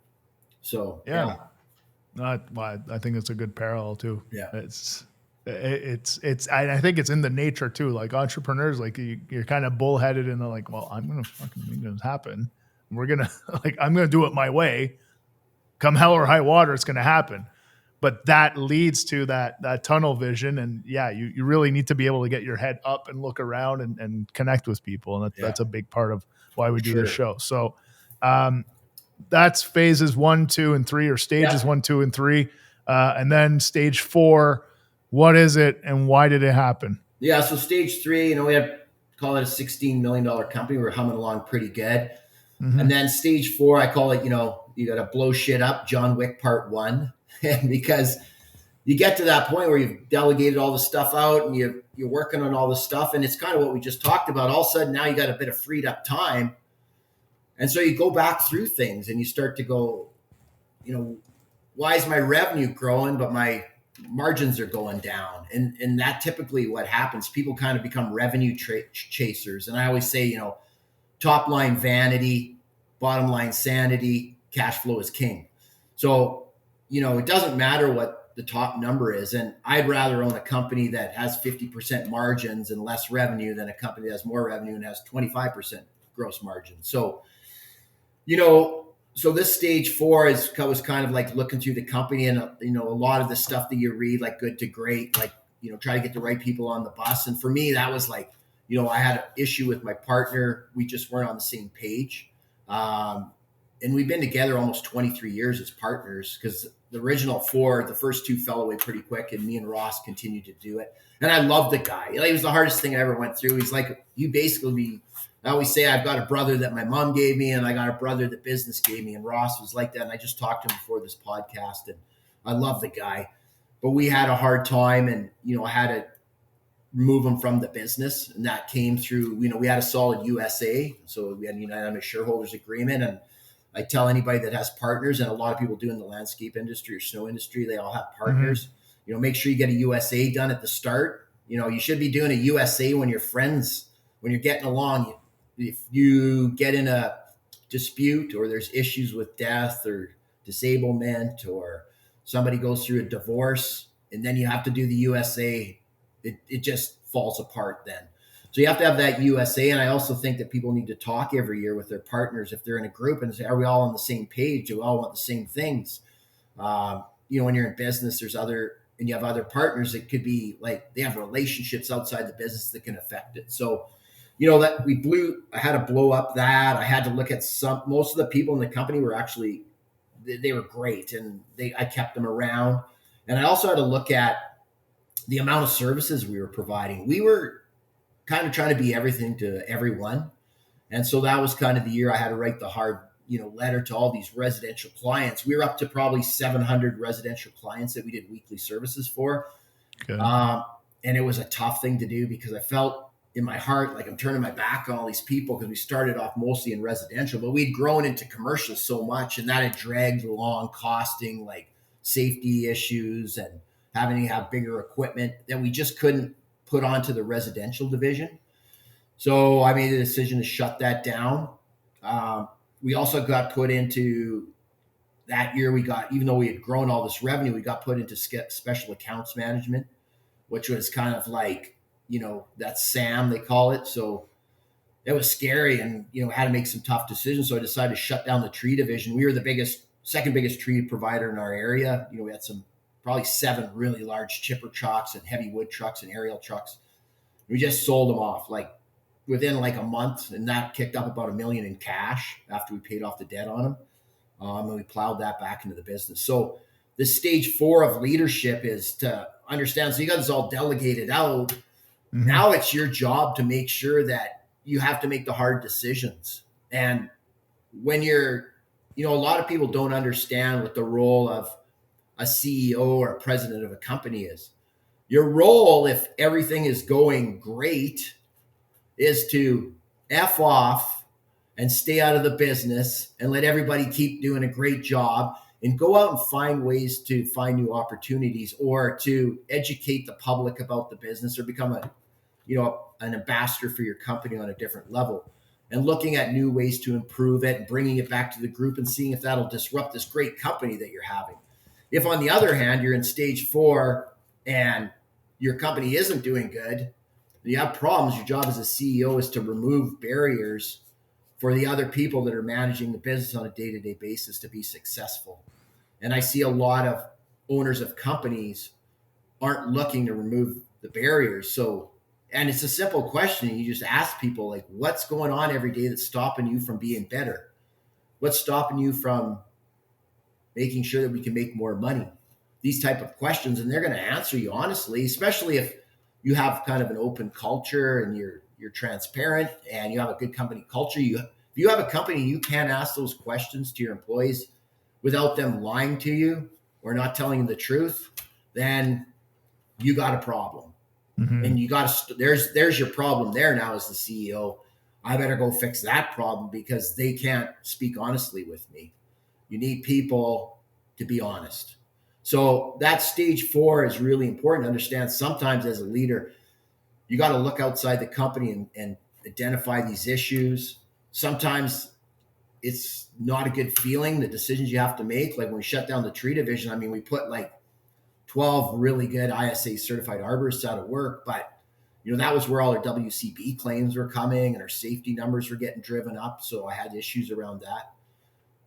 So, yeah. I think it's a good parallel too. Yeah. I think it's in the nature too. Like, entrepreneurs, like, you're kind of bullheaded and they're like, well, I'm going to fucking make this happen. We're going to I'm going to do it my way. Come hell or high water, it's going to happen. But that leads to that tunnel vision. And you really need to be able to get your head up and look around and connect with people. And that's a big part of why we do this show. So, that's phases 1, 2, and 3, or stages 1, 2, and 3. And then stage 4, what is it and why did it happen? Yeah, so stage 3, we had call it a $16 million company. We were humming along pretty good. Mm-hmm. And then stage 4, I call it, you got to blow shit up, John Wick part 1. And because you get to that point where you've delegated all the stuff out and you're working on all the stuff, and it's kind of what we just talked about. All of a sudden now you got a bit of freed up time. And so you go back through things and you start to go, why is my revenue growing, but my margins are going down? And that typically what happens, people kind of become revenue chasers. And I always say, top line vanity, bottom line sanity, cash flow is king. So, it doesn't matter what the top number is. And I'd rather own a company that has 50% margins and less revenue than a company that has more revenue and has 25% gross margin. So, so this stage 4 was kind of like looking through the company, and a lot of the stuff that you read, like good to great, like try to get the right people on the bus. And for me, that was like, I had an issue with my partner. We just weren't on the same page, and we've been together almost 23 years as partners, because the original 4, the first 2 fell away pretty quick, and me and Ross continued to do it. And I love the guy. He was the hardest thing I ever went through. He's like, I always say I've got a brother that my mom gave me, and I got a brother that business gave me. And Ross was like that. And I just talked to him before this podcast, and I love the guy. But we had a hard time, and I had to remove him from the business, and that came through. We had a solid USA, so we had a unanimous shareholders agreement. And I tell anybody that has partners, and a lot of people do in the landscape industry or snow industry, they all have partners. Mm-hmm. Make sure you get a USA done at the start. You should be doing a USA when you're friends, when you're getting along. If you get in a dispute, or there's issues with death or disablement, or somebody goes through a divorce, and then you have to do the USA, it just falls apart then. So you have to have that USA. And I also think that people need to talk every year with their partners if they're in a group, and say, are we all on the same page? Do we all want the same things? When you're in business, and you have other partners, it could be like they have relationships outside the business that can affect it. So, I had to blow up that. I had to look at most of the people in the company were actually, they were great, and I kept them around. And I also had to look at the amount of services we were providing. We were kind of trying to be everything to everyone. And so that was kind of the year I had to write the hard, letter to all these residential clients. We were up to probably 700 residential clients that we did weekly services for. Okay. And it was a tough thing to do, because I felt in my heart like I'm turning my back on all these people, because we started off mostly in residential, but we'd grown into commercial so much, and that had dragged along costing, like safety issues and having to have bigger equipment that we just couldn't put onto the residential division. So I made the decision to shut that down. We also got put into that year. Even though we had grown all this revenue, we got put into special accounts management, which was kind of like, that's SAM, they call it. So it was scary, and, had to make some tough decisions. So I decided to shut down the tree division. We were the second biggest tree provider in our area. We had probably 7 really large chipper trucks and heavy wood trucks and aerial trucks. We just sold them off within a month, and that kicked up about $1 million in cash after we paid off the debt on them. And we plowed that back into the business. So the stage 4 of leadership is to understand. So you got this all delegated out. Mm-hmm. Now it's your job to make sure that you have to make the hard decisions. And when you're, a lot of people don't understand what the role of a CEO or a president of a company is. Your role, if everything is going great, is to F off and stay out of the business and let everybody keep doing a great job, and go out and find ways to find new opportunities, or to educate the public about the business, or become an ambassador for your company on a different level, and looking at new ways to improve it and bringing it back to the group and seeing if that'll disrupt this great company that you're having. If, on the other hand, you're in stage 4 and your company isn't doing good, you have problems. Your job as a CEO is to remove barriers for the other people that are managing the business on a day-to-day basis to be successful. And I see a lot of owners of companies aren't looking to remove the barriers. So, and it's a simple question. You just ask people, like, what's going on every day that's stopping you from being better? What's stopping you from making sure that we can make more money? These type of questions, and they're going to answer you honestly, especially if you have kind of an open culture and you're transparent and you have a good company culture. If you have a company, you can ask those questions to your employees without them lying to you or not telling you the truth, then you got a problem. Mm-hmm. And you got to, there's your problem there now as the CEO. I better go fix that problem because they can't speak honestly with me. You need people to be honest. So that stage 4 is really important to understand. Sometimes as a leader, you got to look outside the company and identify these issues. Sometimes it's not a good feeling, the decisions you have to make. Like when we shut down the tree division, I mean, we put like 12 really good ISA certified arborists out of work, but that was where all our WCB claims were coming and our safety numbers were getting driven up. So I had issues around that.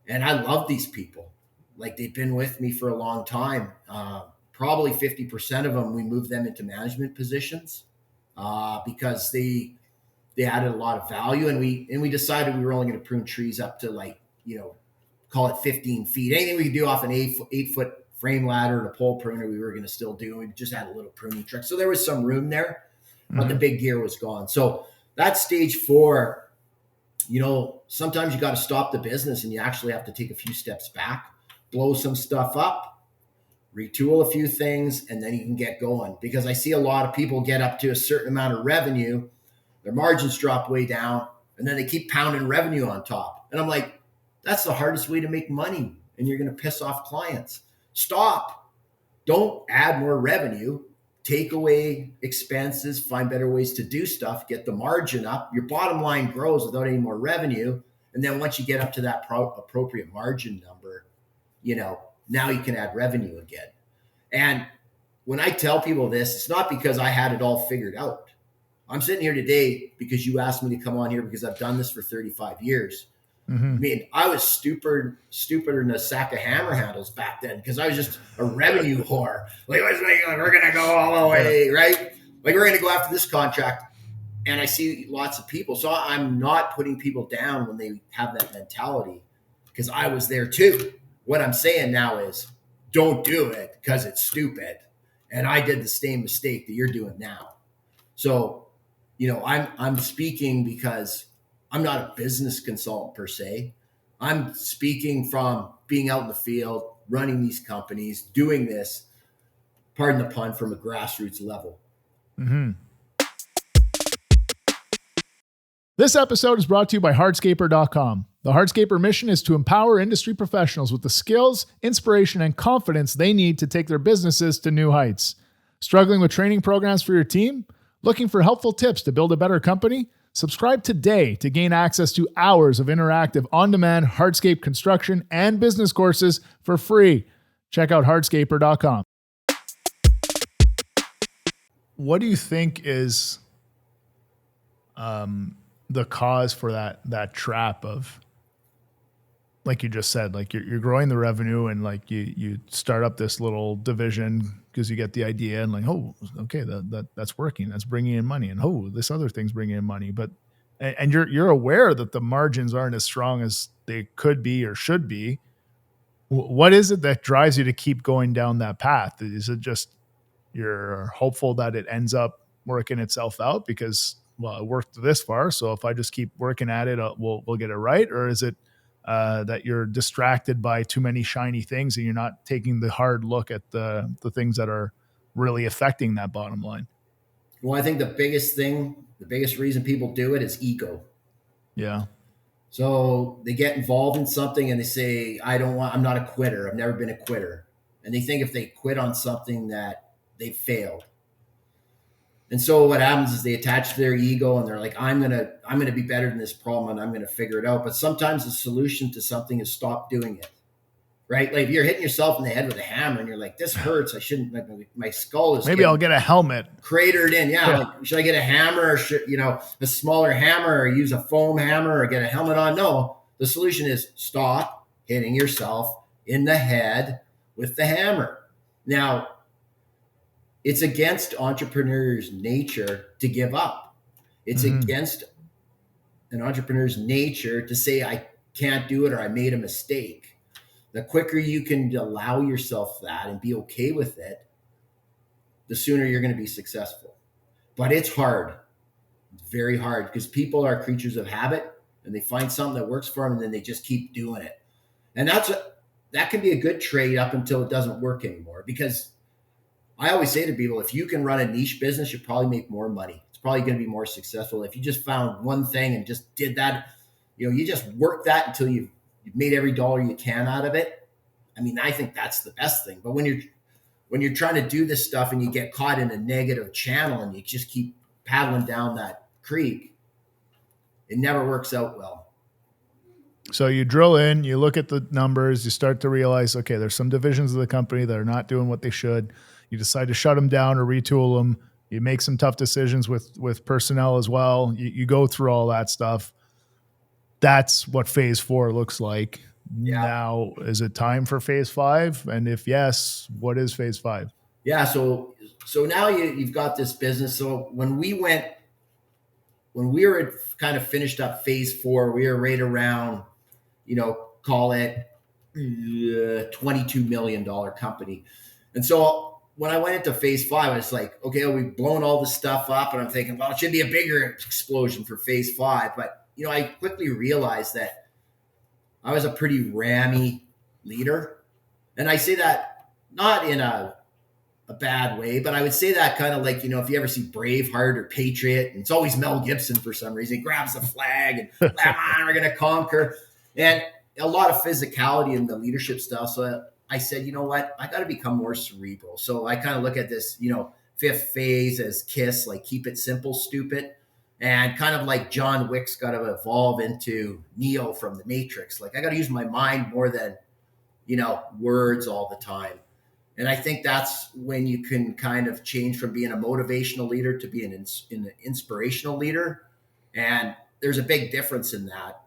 And I love these people. Like they've been with me for a long time. Probably 50% of them, we moved them into management positions because they added a lot of value. And we decided we were only going to prune trees up to call it 15 feet. Anything we could do off an 8-foot frame ladder and a pole pruner, we were going to still do. We just had a little pruning truck. So there was some room there, but the big gear was gone. So that stage 4, sometimes you got to stop the business and you actually have to take a few steps back, blow some stuff up, retool a few things, and then you can get going. Because I see a lot of people get up to a certain amount of revenue, their margins drop way down, and then they keep pounding revenue on top. And I'm like, that's the hardest way to make money, and you're going to piss off clients. Stop. Don't add more revenue. Take away expenses, find better ways to do stuff, get the margin up. Your bottom line grows without any more revenue. And then once you get up to that appropriate margin number, now you can add revenue again. And when I tell people this, it's not because I had it all figured out. I'm sitting here today because you asked me to come on here because I've done this for 35 years. Mm-hmm. I mean, I was stupider than a sack of hammer handles back then because I was just a revenue whore. Like, we're going to go all the way, right? Like, we're going to go after this contract. And I see lots of people. So I'm not putting people down when they have that mentality because I was there too. What I'm saying now is don't do it because it's stupid. And I did the same mistake that you're doing now. So, I'm speaking because I'm not a business consultant per se. I'm speaking from being out in the field, running these companies, doing this, pardon the pun, from a grassroots level. Mm-hmm. This episode is brought to you by Hardscaper.com. The Hardscaper mission is to empower industry professionals with the skills, inspiration, and confidence they need to take their businesses to new heights. Struggling with training programs for your team? Looking for helpful tips to build a better company? Subscribe today to gain access to hours of interactive on-demand hardscape construction and business courses for free. Check out hardscaper.com. What do you think is the cause for that trap of, like you just said, like you're growing the revenue and like you start up this little division because you get the idea and like, oh, okay, that's working. That's bringing in money. And oh, this other thing's bringing in money. But, and you're aware that the margins aren't as strong as they could be or should be. What is it that drives you to keep going down that path? Is it just you're hopeful that it ends up working itself out because, well, it worked this far, so if I just keep working at it, we'll get it right? Or is it that you're distracted by too many shiny things and you're not taking the hard look at the things that are really affecting that bottom line? Well, I think the biggest reason people do it is ego. Yeah. So they get involved in something and they say, I'm not a quitter. I've never been a quitter. And they think if they quit on something that they failed. And so what happens is they attach to their ego and they're like, I'm going to be better than this problem and I'm going to figure it out. But sometimes the solution to something is stop doing it, right? Like if you're hitting yourself in the head with a hammer and you're like, this hurts. I shouldn't, my skull is maybe I'll get a helmet cratered in. Yeah. Like, should I get a hammer or should, a smaller hammer or use a foam hammer or get a helmet on? No, the solution is stop hitting yourself in the head with the hammer. Now, it's against entrepreneurs' nature to give up. It's against an entrepreneur's nature to say, I can't do it or I made a mistake. The quicker you can allow yourself that and be okay with it, the sooner you're going to be successful. But it's hard. It's very hard because people are creatures of habit and they find something that works for them and then they just keep doing it. And that can be a good trade up until it doesn't work anymore. Because I always say to people, if you can run a niche business, you probably make more money. It's probably going to be more successful. If you just found one thing and just did that, you just work that until you've made every dollar you can out of it. I mean, I think that's the best thing. But when you're trying to do this stuff and you get caught in a negative channel and you just keep paddling down that creek, it never works out well. So you drill in, you look at the numbers, you start to realize, okay, there's some divisions of the company that are not doing what they should. You decide to shut them down or retool them. You make some tough decisions with personnel as well. You go through all that stuff. That's what phase 4 looks like. Yeah. Now, is it time for phase 5? And if yes, what is phase 5? Yeah. So now you've got this business. So when we were kind of finished up phase 4, we were right around, call it $22 million company. And so when I went into phase 5, I was like, okay, we've blown all this stuff up. And I'm thinking, well, it should be a bigger explosion for phase 5. But, I quickly realized that I was a pretty rammy leader. And I say that not in a bad way, but I would say that kind of like, if you ever see Braveheart or Patriot, and it's always Mel Gibson for some reason, he grabs the flag and come on, we're going to conquer. And a lot of physicality in the leadership stuff. So I said, you know what, I got to become more cerebral. So I kind of look at this, 5th phase as KISS, like keep it simple, stupid. And kind of like John Wick's got to evolve into Neo from the Matrix. Like I got to use my mind more than, words all the time. And I think that's when you can kind of change from being a motivational leader to being an inspirational leader. And there's a big difference in that.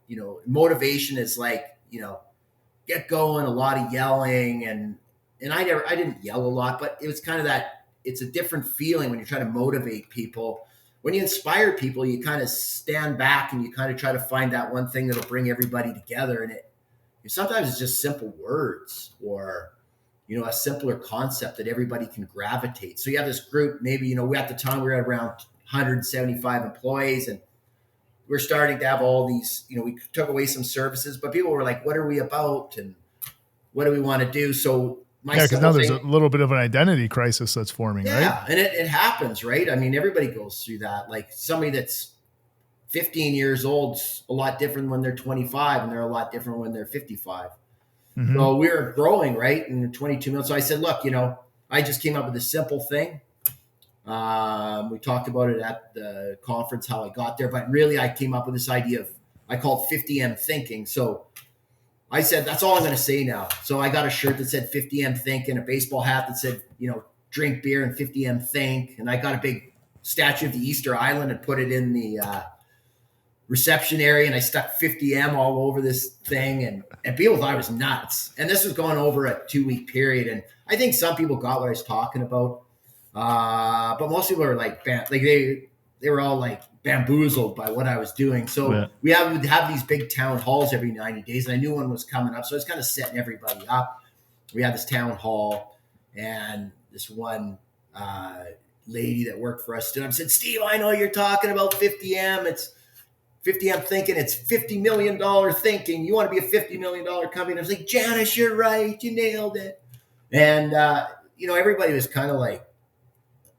Motivation is like, get going, a lot of yelling. And I didn't yell a lot, but it was kind of that, it's a different feeling when you're trying to motivate people. When you inspire people, you kind of stand back and you kind of try to find that one thing that'll bring everybody together. And sometimes it's just simple words or, a simpler concept that everybody can gravitate. So you have this group, maybe, at the time we were at around 175 employees and we're starting to have all these, we took away some services, but people were like, what are we about? And what do we want to do? So because now there's a little bit of an identity crisis that's forming, right? Yeah, and it happens, right? I mean, everybody goes through that. Like somebody that's 15 years old's a lot different when they're 25 and they're a lot different when they're 55. Mm-hmm. So we were growing, right? In 22 minutes. So I said, look, I just came up with a simple thing. We talked about it at the conference, how I got there, but really I came up with this idea I called 50M thinking. So I said, that's all I'm going to say now. So I got a shirt that said 50M think and a baseball hat that said, drink beer and 50M think. And I got a big statue of the Easter Island and put it in the reception area. And I stuck 50M all over this thing. And people thought I was nuts. And this was going over a 2-week period. And I think some people got what I was talking about. But most people were like they were all like bamboozled by what I was doing. So we would have these big town halls every 90 days. And I knew one was coming up. So I was kind of setting everybody up. We had this town hall and this one lady that worked for us stood up and said, Steve, I know you're talking about 50M. It's 50M thinking. It's $50 million thinking. You want to be a $50 million company. And I was like, Janice, you're right. You nailed it. And, everybody was kind of like,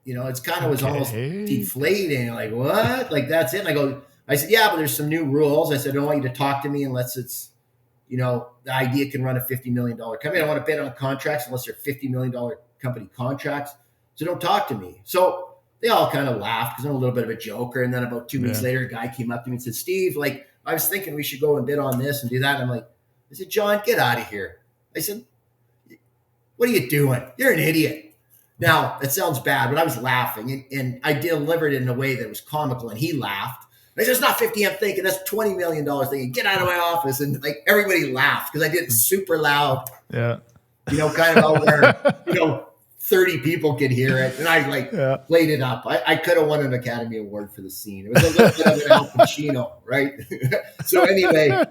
it's kind of was almost deflating. Like, what? Like, that's it. And I said, yeah, but there's some new rules. I said, I don't want you to talk to me unless it's, the idea can run a $50 million company. I don't want to bid on contracts unless they're $50 million company contracts. So don't talk to me. So they all kind of laughed because I'm a little bit of a joker. And then about 2 weeks later, a guy came up to me and said, Steve, like, I was thinking we should go and bid on this and do that. And I said, John, get out of here. I said, what are you doing? You're an idiot. Now, it sounds bad, but I was laughing, and I delivered it in a way that was comical, and he laughed. I said, it's not 50M thinking, that's $20 million thinking. Get out of my office. And, like, everybody laughed because I did it super loud. Yeah. Kind of out where, 30 people could hear it. And I, played it up. I could have won an Academy Award for the scene. It was a little bit of an Al Pacino, right? So anyway,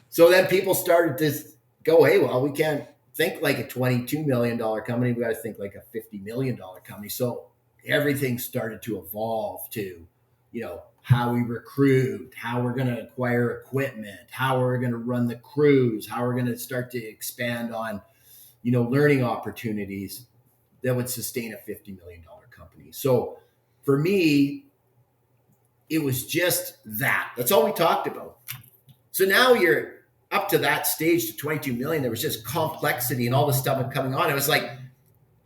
So then people started to go, hey, well, we can't think like a $22 million company. We got to think like a $50 million company. So everything started to evolve to, how we recruit, how we're going to acquire equipment, how we're going to run the crews, how we're going to start to expand on, learning opportunities that would sustain a $50 million company. So for me, it was just that. That's all we talked about. So now you're up to that stage to 22 million. There was just complexity and all this stuff coming on. It was like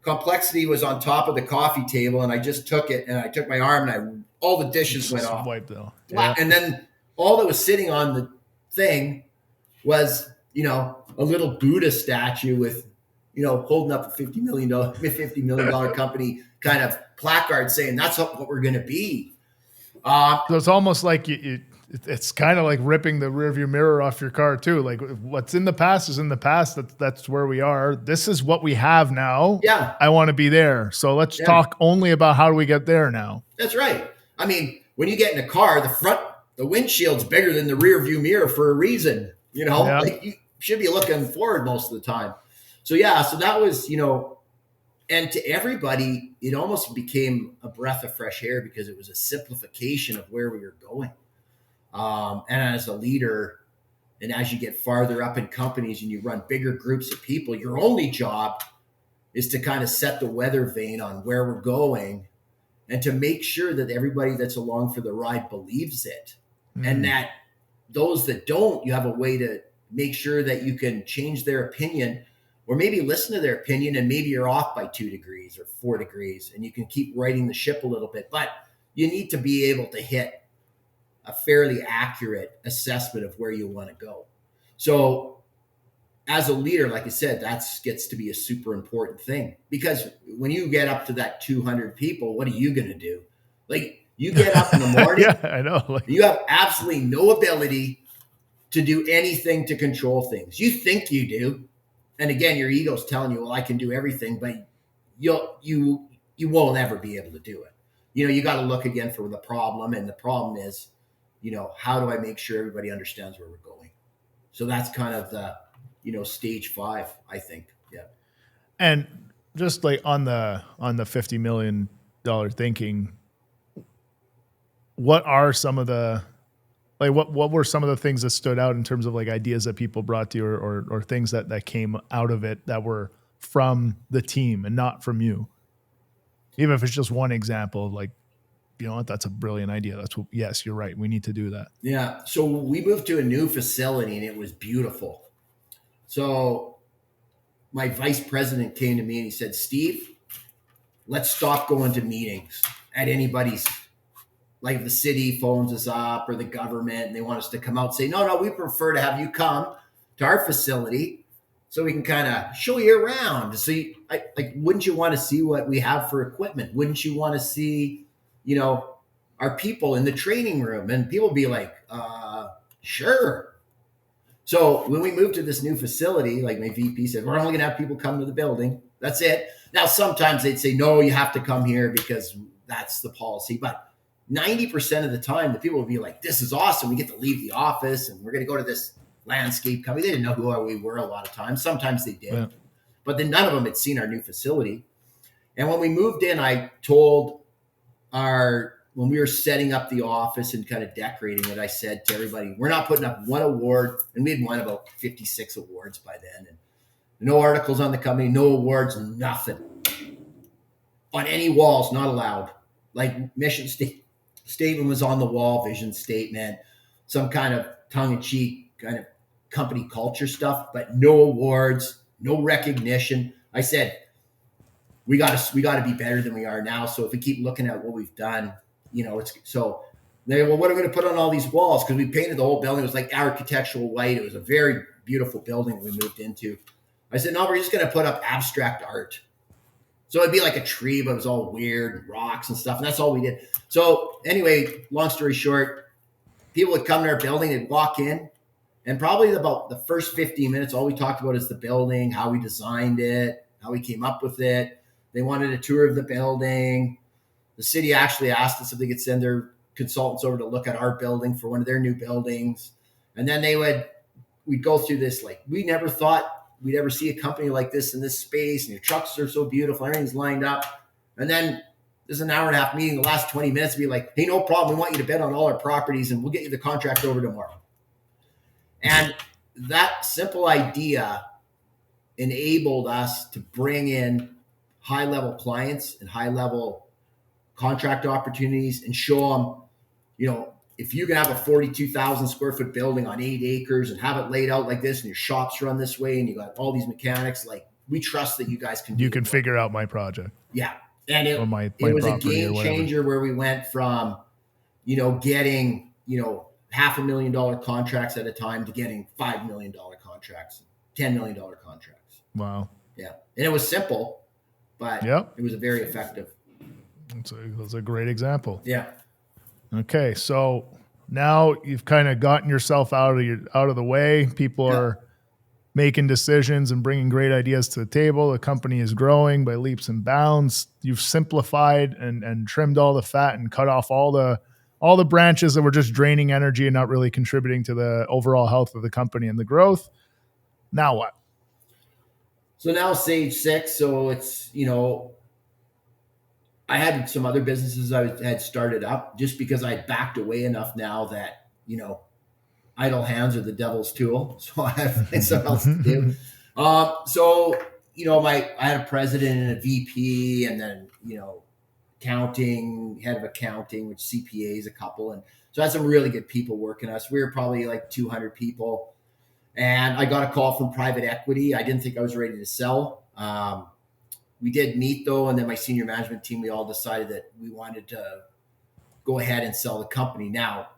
complexity was on top of the coffee table, and I just took it and I took my arm and all the dishes went off. Wiped though. Yeah. And then all that was sitting on the thing was, a little Buddha statue with, holding up a $50 million company kind of placard saying that's what we're going to be. So it's almost like it's kind of like ripping the rearview mirror off your car too. Like what's in the past is in the past. That's where we are. This is what we have now. Yeah. I want to be there. So let's talk only about how do we get there now. That's right. I mean, when you get in a car, the windshield's bigger than the rearview mirror for a reason. Like you should be looking forward most of the time. So so that was, and to everybody, it almost became a breath of fresh air because it was a simplification of where we were going. And as a leader, and as you get farther up in companies and you run bigger groups of people, your only job is to kind of set the weather vane on where we're going and to make sure that everybody that's along for the ride believes it. And that those that don't, you have a way to make sure that you can change their opinion or maybe listen to their opinion, and maybe you're off by 2 degrees or 4 degrees and you can keep righting the ship a little bit, but you need to be able to hit a fairly accurate assessment of where you want to go. So as a leader, like I said, that gets to be a super important thing, because when you get up to that 200 people, what are you going to do? Like you get up in the morning, I know. You have absolutely no ability to do anything to control things. You think you do. And again, your ego's telling you, well, I can do everything, but you won't ever be able to do it. You got to look again for the problem. And the problem is, how do I make sure everybody understands where we're going? So that's kind of the, stage 5, I think. Yeah. And just like on the $50 million thinking, what are some of the, like, what were some of the things that stood out in terms of like ideas that people brought to you or things that came out of it that were from the team and not from you? Even if it's just one example of like, you know what, that's a brilliant idea. Yes, you're right. We need to do that. Yeah. So we moved to a new facility and it was beautiful. So my vice president came to me and he said, Steve, let's stop going to meetings at anybody's, like if the city phones us up or the government and they want us to come out and say, no, we prefer to have you come to our facility so we can kind of show you around. So wouldn't you want to see what we have for equipment? Wouldn't you want to see, our people in the training room? And people be like, sure. So when we moved to this new facility, like my VP said, we're only going to have people come to the building. That's it. Now, sometimes they'd say, no, you have to come here because that's the policy. But 90% of the time, the people would be like, this is awesome. We get to leave the office and we're going to go to this landscape company. They didn't know who we were a lot of times. Sometimes they did. Yeah. But then none of them had seen our new facility. And when we moved in, I told when we were setting up the office and kind of decorating it, I said to everybody, we're not putting up one award. And we had won about 56 awards by then. And no articles on the company, no awards, nothing. On any walls, not allowed. Like mission statement was on the wall, vision statement, some kind of tongue-in-cheek kind of company culture stuff, but no awards, no recognition. I said, we got to be better than we are now. So if we keep looking at what we've done, it's so they, well, what are we going to put on all these walls? Because we painted the whole building. It was like architectural white. It was a very beautiful building we moved into. I said, no, we're just going to put up abstract art. So it'd be like a tree, but it was all weird rocks and stuff. And that's all we did. So anyway, long story short, people would come to our building, they'd walk in, and probably about the first 15 minutes, all we talked about is the building, how we designed it, how we came up with it. They wanted a tour of the building. The city actually asked us if they could send their consultants over to look at our building for one of their new buildings. And then we'd go through this, like, we never thought we'd ever see a company like this in this space, and your trucks are so beautiful, everything's lined up. And then there's an hour and a half meeting, the last 20 minutes, be like, hey, no problem, we want you to bid on all our properties and we'll get you the contract over tomorrow. And that simple idea enabled us to bring in high-level clients and high-level contract opportunities and show them, if you can have a 42,000 square foot building on 8 acres and have it laid out like this and your shops run this way and you got all these mechanics, like, we trust that you guys can figure out my project. Yeah. And it was a game changer where we went from, getting, $500,000 contracts at a time to getting $5 million contracts, $10 million contracts. Wow. Yeah. And it was simple, but it was very effective. That's a great example. Yeah. Okay. So now you've kind of gotten yourself out of the way. People are making decisions and bringing great ideas to the table. The company is growing by leaps and bounds. You've simplified and trimmed all the fat and cut off all the branches that were just draining energy and not really contributing to the overall health of the company and the growth. Now what? So now stage 6. So it's, I had some other businesses I had started up just because I backed away enough now that, idle hands are the devil's tool. So I have something else to do. I had a president and a VP, and then, head of accounting, which CPAs, a couple. And so I had some really good people working us. We were probably like 200 people. And I got a call from private equity. I didn't think I was ready to sell. We did meet though. And then my senior management team, we all decided that we wanted to go ahead and sell the company. Now,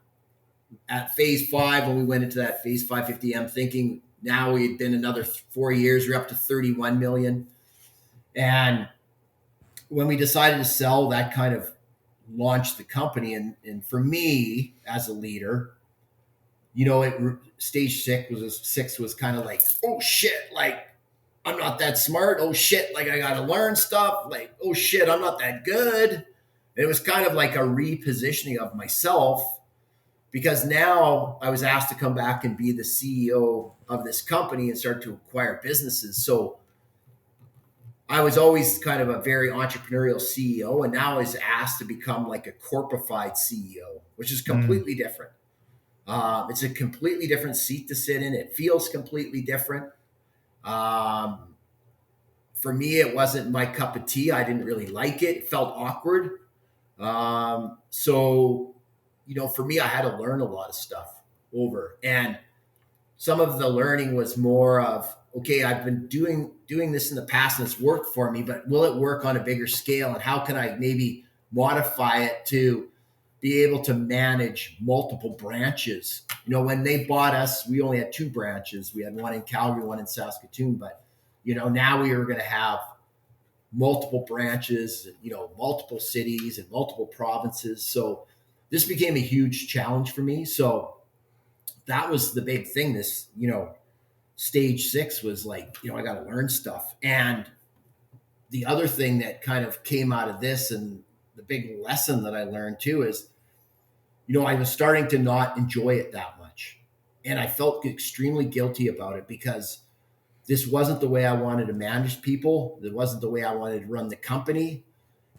at phase 5, when we went into that phase 550M, thinking now we had been another 4 years, we're up to 31 million. And when we decided to sell, that kind of launched the company. And for me as a leader, stage 6 was kind of like, oh shit, like, I'm not that smart. Oh shit, like, I got to learn stuff. Like, oh shit, I'm not that good. And it was kind of like a repositioning of myself, because now I was asked to come back and be the CEO of this company and start to acquire businesses. So I was always kind of a very entrepreneurial CEO, and now I was asked to become like a corpified CEO, which is completely different. It's a completely different seat to sit in. It feels completely different. For me, it wasn't my cup of tea. I didn't really like it. It felt awkward. For me, I had to learn a lot of stuff over. And some of the learning was more of, okay, I've been doing this in the past and it's worked for me, but will it work on a bigger scale? And how can I maybe modify it to be able to manage multiple branches? When they bought us, we only had 2 branches. We had one in Calgary, one in Saskatoon, but now we were going to have multiple branches, multiple cities and multiple provinces. So this became a huge challenge for me. So that was the big thing. This, stage 6 was like, I got to learn stuff. And the other thing that kind of came out of this, and the big lesson that I learned too, is, I was starting to not enjoy it that much. And I felt extremely guilty about it, because this wasn't the way I wanted to manage people. It wasn't the way I wanted to run the company.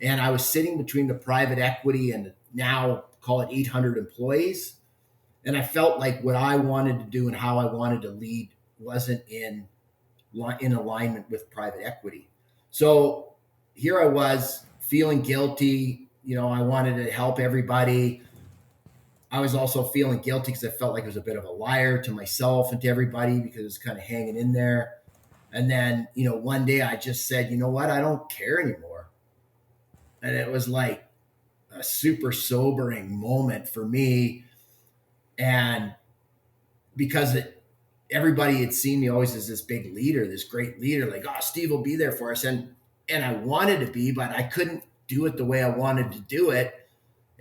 And I was sitting between the private equity and now call it 800 employees. And I felt like what I wanted to do and how I wanted to lead wasn't in alignment with private equity. So here I was feeling guilty. I wanted to help everybody. I was also feeling guilty because I felt like I was a bit of a liar to myself and to everybody, because it was kind of hanging in there. And then, one day I just said, you know what? I don't care anymore. And it was like a super sobering moment for me. And because everybody had seen me always as this big leader, this great leader, like, oh, Steve will be there for us. And I wanted to be, but I couldn't do it the way I wanted to do it.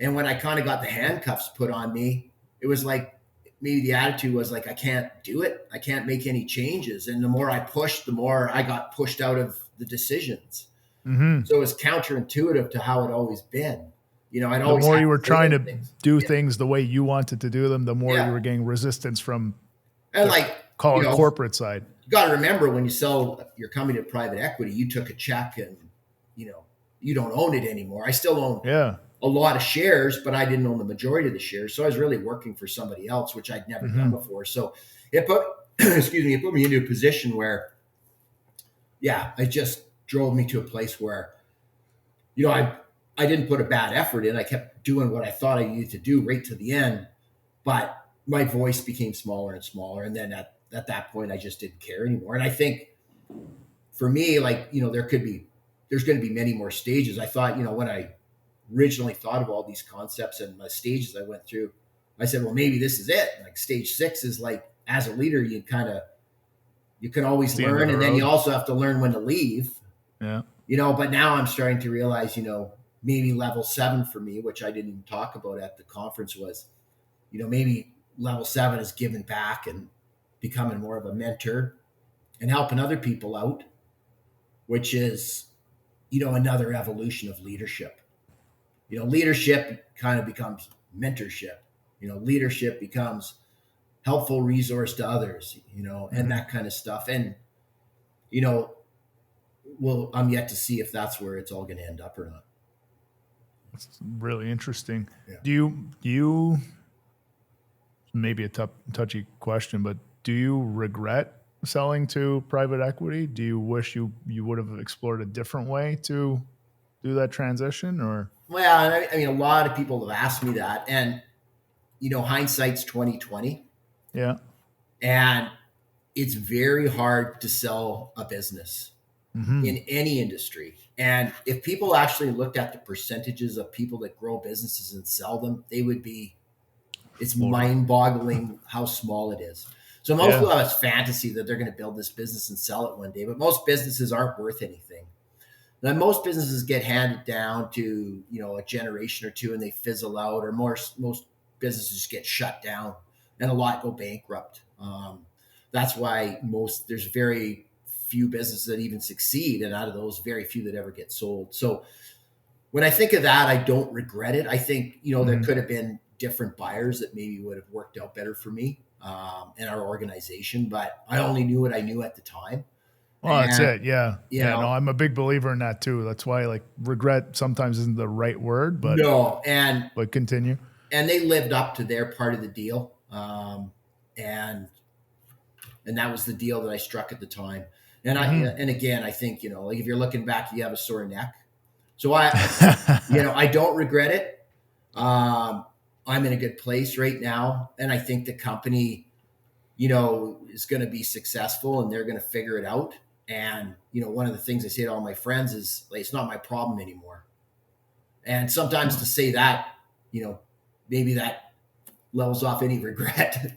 And when I kind of got the handcuffs put on me, it was like, maybe the attitude was like, I can't do it. I can't make any changes. And the more I pushed, the more I got pushed out of the decisions. Mm-hmm. So it was counterintuitive to how it always been. I'd The always more had you to were say trying those to things. do Yeah. things the way you wanted to do them, the more you Yeah. were getting resistance from And the, like, call it, corporate side. you got to remember when you sell your company to private equity, you took a check and, you don't own it anymore. I still own Yeah. a lot of shares, but I didn't own the majority of the shares. So I was really working for somebody else, which I'd never done before. So it put, it put me into a position where, it just drove me to a place where, I didn't put a bad effort in. I kept doing what I thought I needed to do right to the end, but my voice became smaller and smaller. And then at that point, I just didn't care anymore. And I think for me, like, there's going to be many more stages. I thought, when I originally thought of all these concepts and the stages I went through, I said, well, maybe this is it. Like stage 6 is like, as a leader, you can always learn. And then you also have to learn when to leave, Yeah. but now I'm starting to realize, maybe level 7 for me, which I didn't even talk about at the conference, was, maybe level 7 is giving back and becoming more of a mentor and helping other people out, which is, another evolution of leadership. Leadership kind of becomes mentorship. Leadership becomes helpful resource to others, and that kind of stuff. And, I'm yet to see if that's where it's all going to end up or not. It's really interesting. Yeah. Do you maybe a touchy question, but do you regret selling to private equity? Do you wish you would have explored a different way to do that transition? Or Well, I mean, a lot of people have asked me that, and hindsight's 2020, yeah, and it's very hard to sell a business in any industry. And if people actually looked at the percentages of people that grow businesses and sell them, it's mind-boggling how small it is. So most people have this fantasy that they're going to build this business and sell it one day, but most businesses aren't worth anything. Now, most businesses get handed down to, a generation or two and they fizzle out, or most businesses get shut down and a lot go bankrupt. That's why there's very few businesses that even succeed. And out of those, very few that ever get sold. So when I think of that, I don't regret it. I think, there could have been different buyers that maybe would have worked out better for me and our organization, but I only knew what I knew at the time. Well, that's it. Yeah. No, I'm a big believer in that too. That's why, like, regret sometimes isn't the right word, but but continue. And they lived up to their part of the deal. And that was the deal that I struck at the time. And and again, I think, like if you're looking back, you have a sore neck. So I don't regret it. I'm in a good place right now. And I think the company, is going to be successful and they're going to figure it out. And, one of the things I say to all my friends is, like, it's not my problem anymore. And sometimes to say that, maybe that levels off any regret.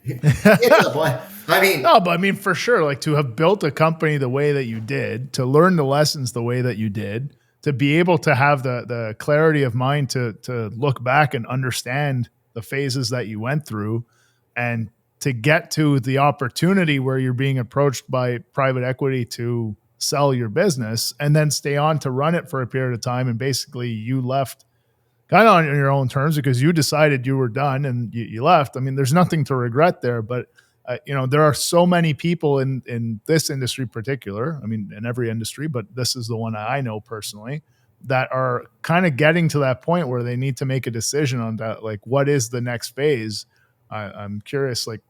But for sure, like, to have built a company the way that you did, to learn the lessons the way that you did, to be able to have the clarity of mind to look back and understand the phases that you went through, and to get to the opportunity where you're being approached by private equity to sell your business and then stay on to run it for a period of time. And basically you left kind of on your own terms because you decided you were done and you left. I mean, there's nothing to regret there, but there are so many people in this industry in particular, I mean, in every industry, but this is the one I know personally, that are kind of getting to that point where they need to make a decision on that. Like, what is the next phase? I'm curious, like,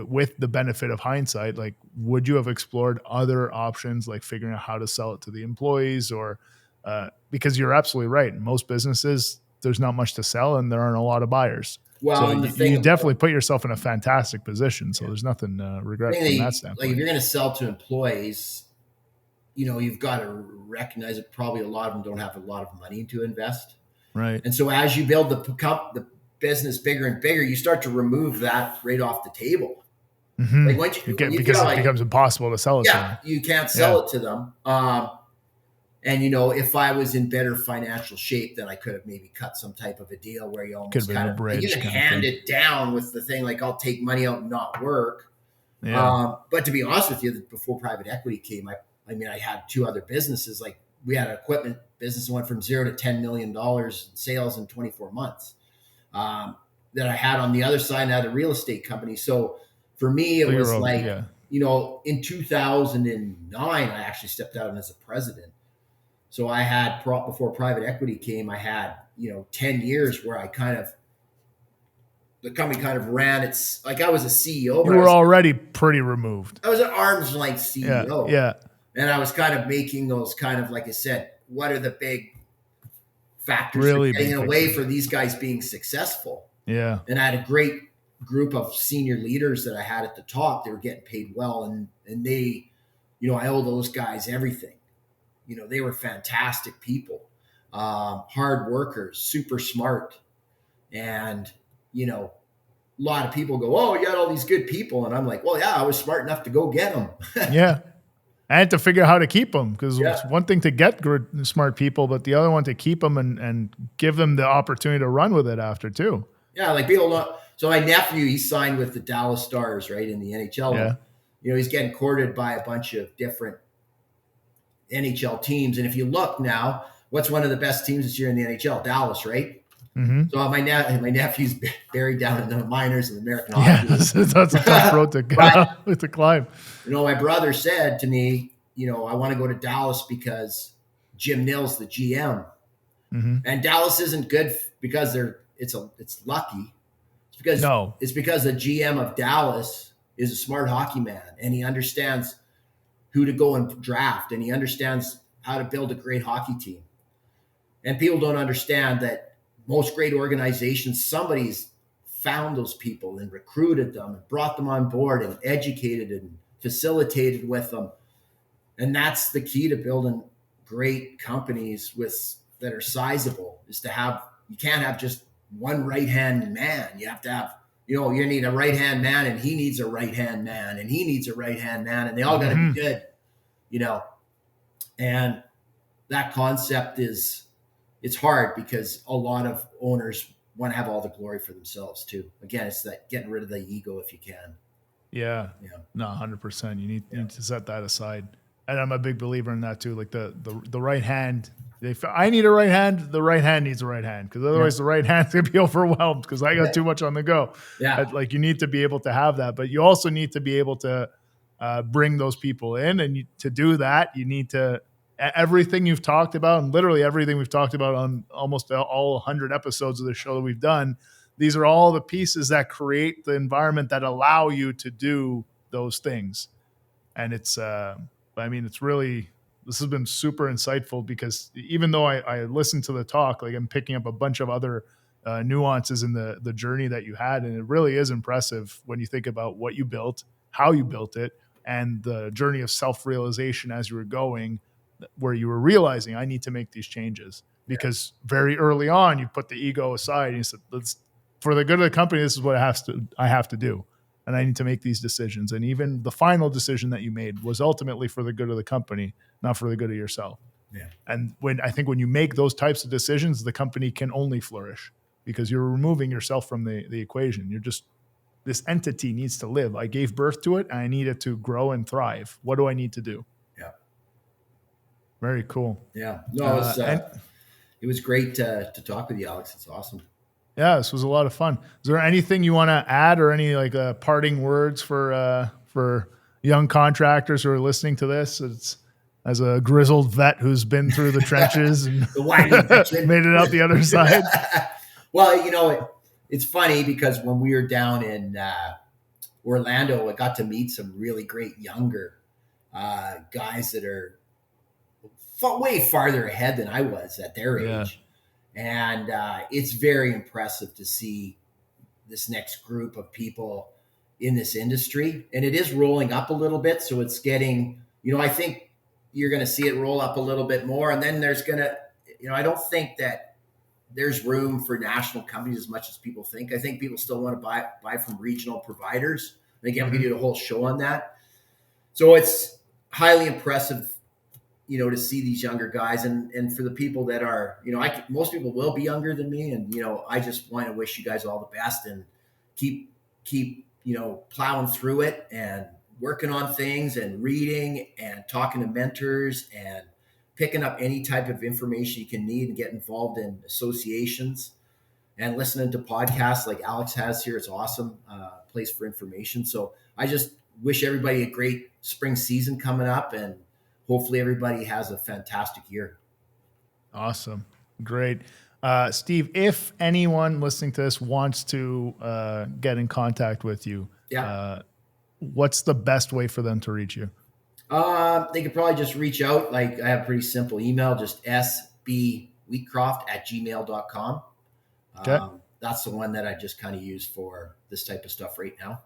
with the benefit of hindsight, like, would you have explored other options, like figuring out how to sell it to the employees, or because you're absolutely right. In most businesses, there's not much to sell and there aren't a lot of buyers. Well, so you definitely put yourself in a fantastic position. So there's nothing regret from that standpoint. Like, if you're going to sell to employees, you've got to recognize that probably a lot of them don't have a lot of money to invest. Right. And so as you build the business bigger and bigger, you start to remove that right off the table. Like because it becomes impossible to sell it to them. You can't sell it to them. And, if I was in better financial shape, then I could have maybe cut some type of a deal where you almost kind of you can hand it down with the thing, like, I'll take money out and not work. Yeah. But to be honest with you, before private equity came, I had 2 other businesses. Like, we had an equipment business that went from 0 to $10 million in sales in 24 months. That I had on the other side, I had a real estate company. So for me, it was like, in 2009, I actually stepped out as a president. So I had, before private equity came, I had, 10 years where the company kind of ran. It's like I was a CEO. You were already pretty removed. I was an arm's length CEO. Yeah. And I was kind of making those kind of, like I said, what are the big factors really getting in a way for these guys being successful? Yeah. And I had a great group of senior leaders that I had at the top. They were getting paid well. And they, I owe those guys everything. They were fantastic people, hard workers, super smart. And, a lot of people go, oh, you got all these good people. And I'm like, well, yeah, I was smart enough to go get them. Yeah. I had to figure out how to keep them, because it's one thing to get good, smart people, but the other one to keep them and give them the opportunity to run with it after too. Yeah. Like people know. So my nephew, he signed with the Dallas Stars, right, in the NHL. Yeah. He's getting courted by a bunch of different NHL teams. And if you look now, what's one of the best teams this year in the NHL? Dallas, right? Mm-hmm. So my nephew's buried down in the minors of American hockey. Yeah, that's a tough road to climb. My brother said to me, I want to go to Dallas because Jim Nill's the GM. Mm-hmm. And Dallas isn't good because it's lucky. It's because the GM of Dallas is a smart hockey man, and he understands who to go and draft, and he understands how to build a great hockey team. And people don't understand that most great organizations, somebody's found those people and recruited them and brought them on board and educated and facilitated with them. And that's the key to building great companies that are sizable, is to have, you can't have just one right-hand man. You have to have, you need a right-hand man, and he needs a right-hand man, and he needs a right-hand man, and they all got to be good, and that concept it's hard because a lot of owners want to have all the glory for themselves too. Again, it's that getting rid of the ego if you can. Yeah. No, 100%. You need to set that aside. And I'm a big believer in that too. Like the right hand, I need a right hand. The right hand needs a right hand, because otherwise the right hand's going to be overwhelmed because I got too much on the go. Yeah. Like you need to be able to have that, but you also need to be able to bring those people in. And to do that, you need to, everything you've talked about, and literally everything we've talked about on almost all 100 episodes of the show that we've done, these are all the pieces that create the environment that allow you to do those things. And it's really, this has been super insightful, because even though I listened to the talk, like I'm picking up a bunch of other nuances in the journey that you had. And it really is impressive when you think about what you built, how you built it, and the journey of self-realization as you were going, where you were realizing I need to make these changes, because very early on you put the ego aside and you said, for the good of the company, this is what I have to do. And I need to make these decisions. And even the final decision that you made was ultimately for the good of the company, not for the good of yourself. Yeah. And when you make those types of decisions, the company can only flourish, because you're removing yourself from the equation. You're just, this entity needs to live. I gave birth to it and I need it to grow and thrive. What do I need to do? Very cool. Yeah. No, it was great to talk with you, Alex. It's awesome. Yeah, this was a lot of fun. Is there anything you want to add, or any parting words for young contractors who are listening to this? It's, as a grizzled vet who's been through the trenches and made it out the other side. Well, it's funny because when we were down in Orlando, I got to meet some really great younger guys that are way farther ahead than I was at their age. And it's very impressive to see this next group of people in this industry. And it is rolling up a little bit. So it's getting, I think you're going to see it roll up a little bit more. And then there's going to, I don't think that there's room for national companies as much as people think. I think people still want to buy from regional providers. Again, we could do a whole show on that. So it's highly impressive, to see these younger guys, and for the people that are, most people will be younger than me. And, I just want to wish you guys all the best, and keep, plowing through it and working on things and reading and talking to mentors and picking up any type of information you can need and get involved in associations and listening to podcasts like Alex has here. It's awesome place for information. So I just wish everybody a great spring season coming up, and hopefully everybody has a fantastic year. Awesome. Great. Steve, if anyone listening to this wants to get in contact with you, what's the best way for them to reach you? They could probably just reach out. Like, I have a pretty simple email, just sbwheatcroft@gmail.com. Okay. That's the one that I just kind of use for this type of stuff right now.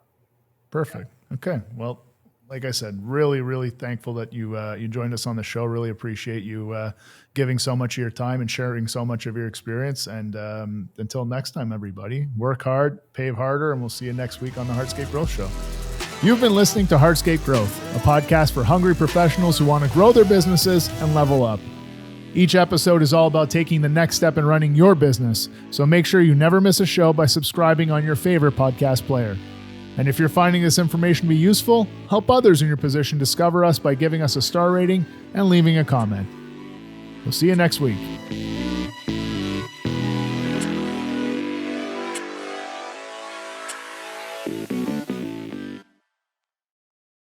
Perfect. Yeah. Okay. Well, like I said, really, really thankful that you joined us on the show. Really appreciate you giving so much of your time and sharing so much of your experience. And until next time, everybody, work hard, pave harder, and we'll see you next week on the Hardscape Growth Show. You've been listening to Hardscape Growth, a podcast for hungry professionals who want to grow their businesses and level up. Each episode is all about taking the next step in running your business, so make sure you never miss a show by subscribing on your favorite podcast player. And if you're finding this information to be useful, help others in your position discover us by giving us a star rating and leaving a comment. We'll see you next week.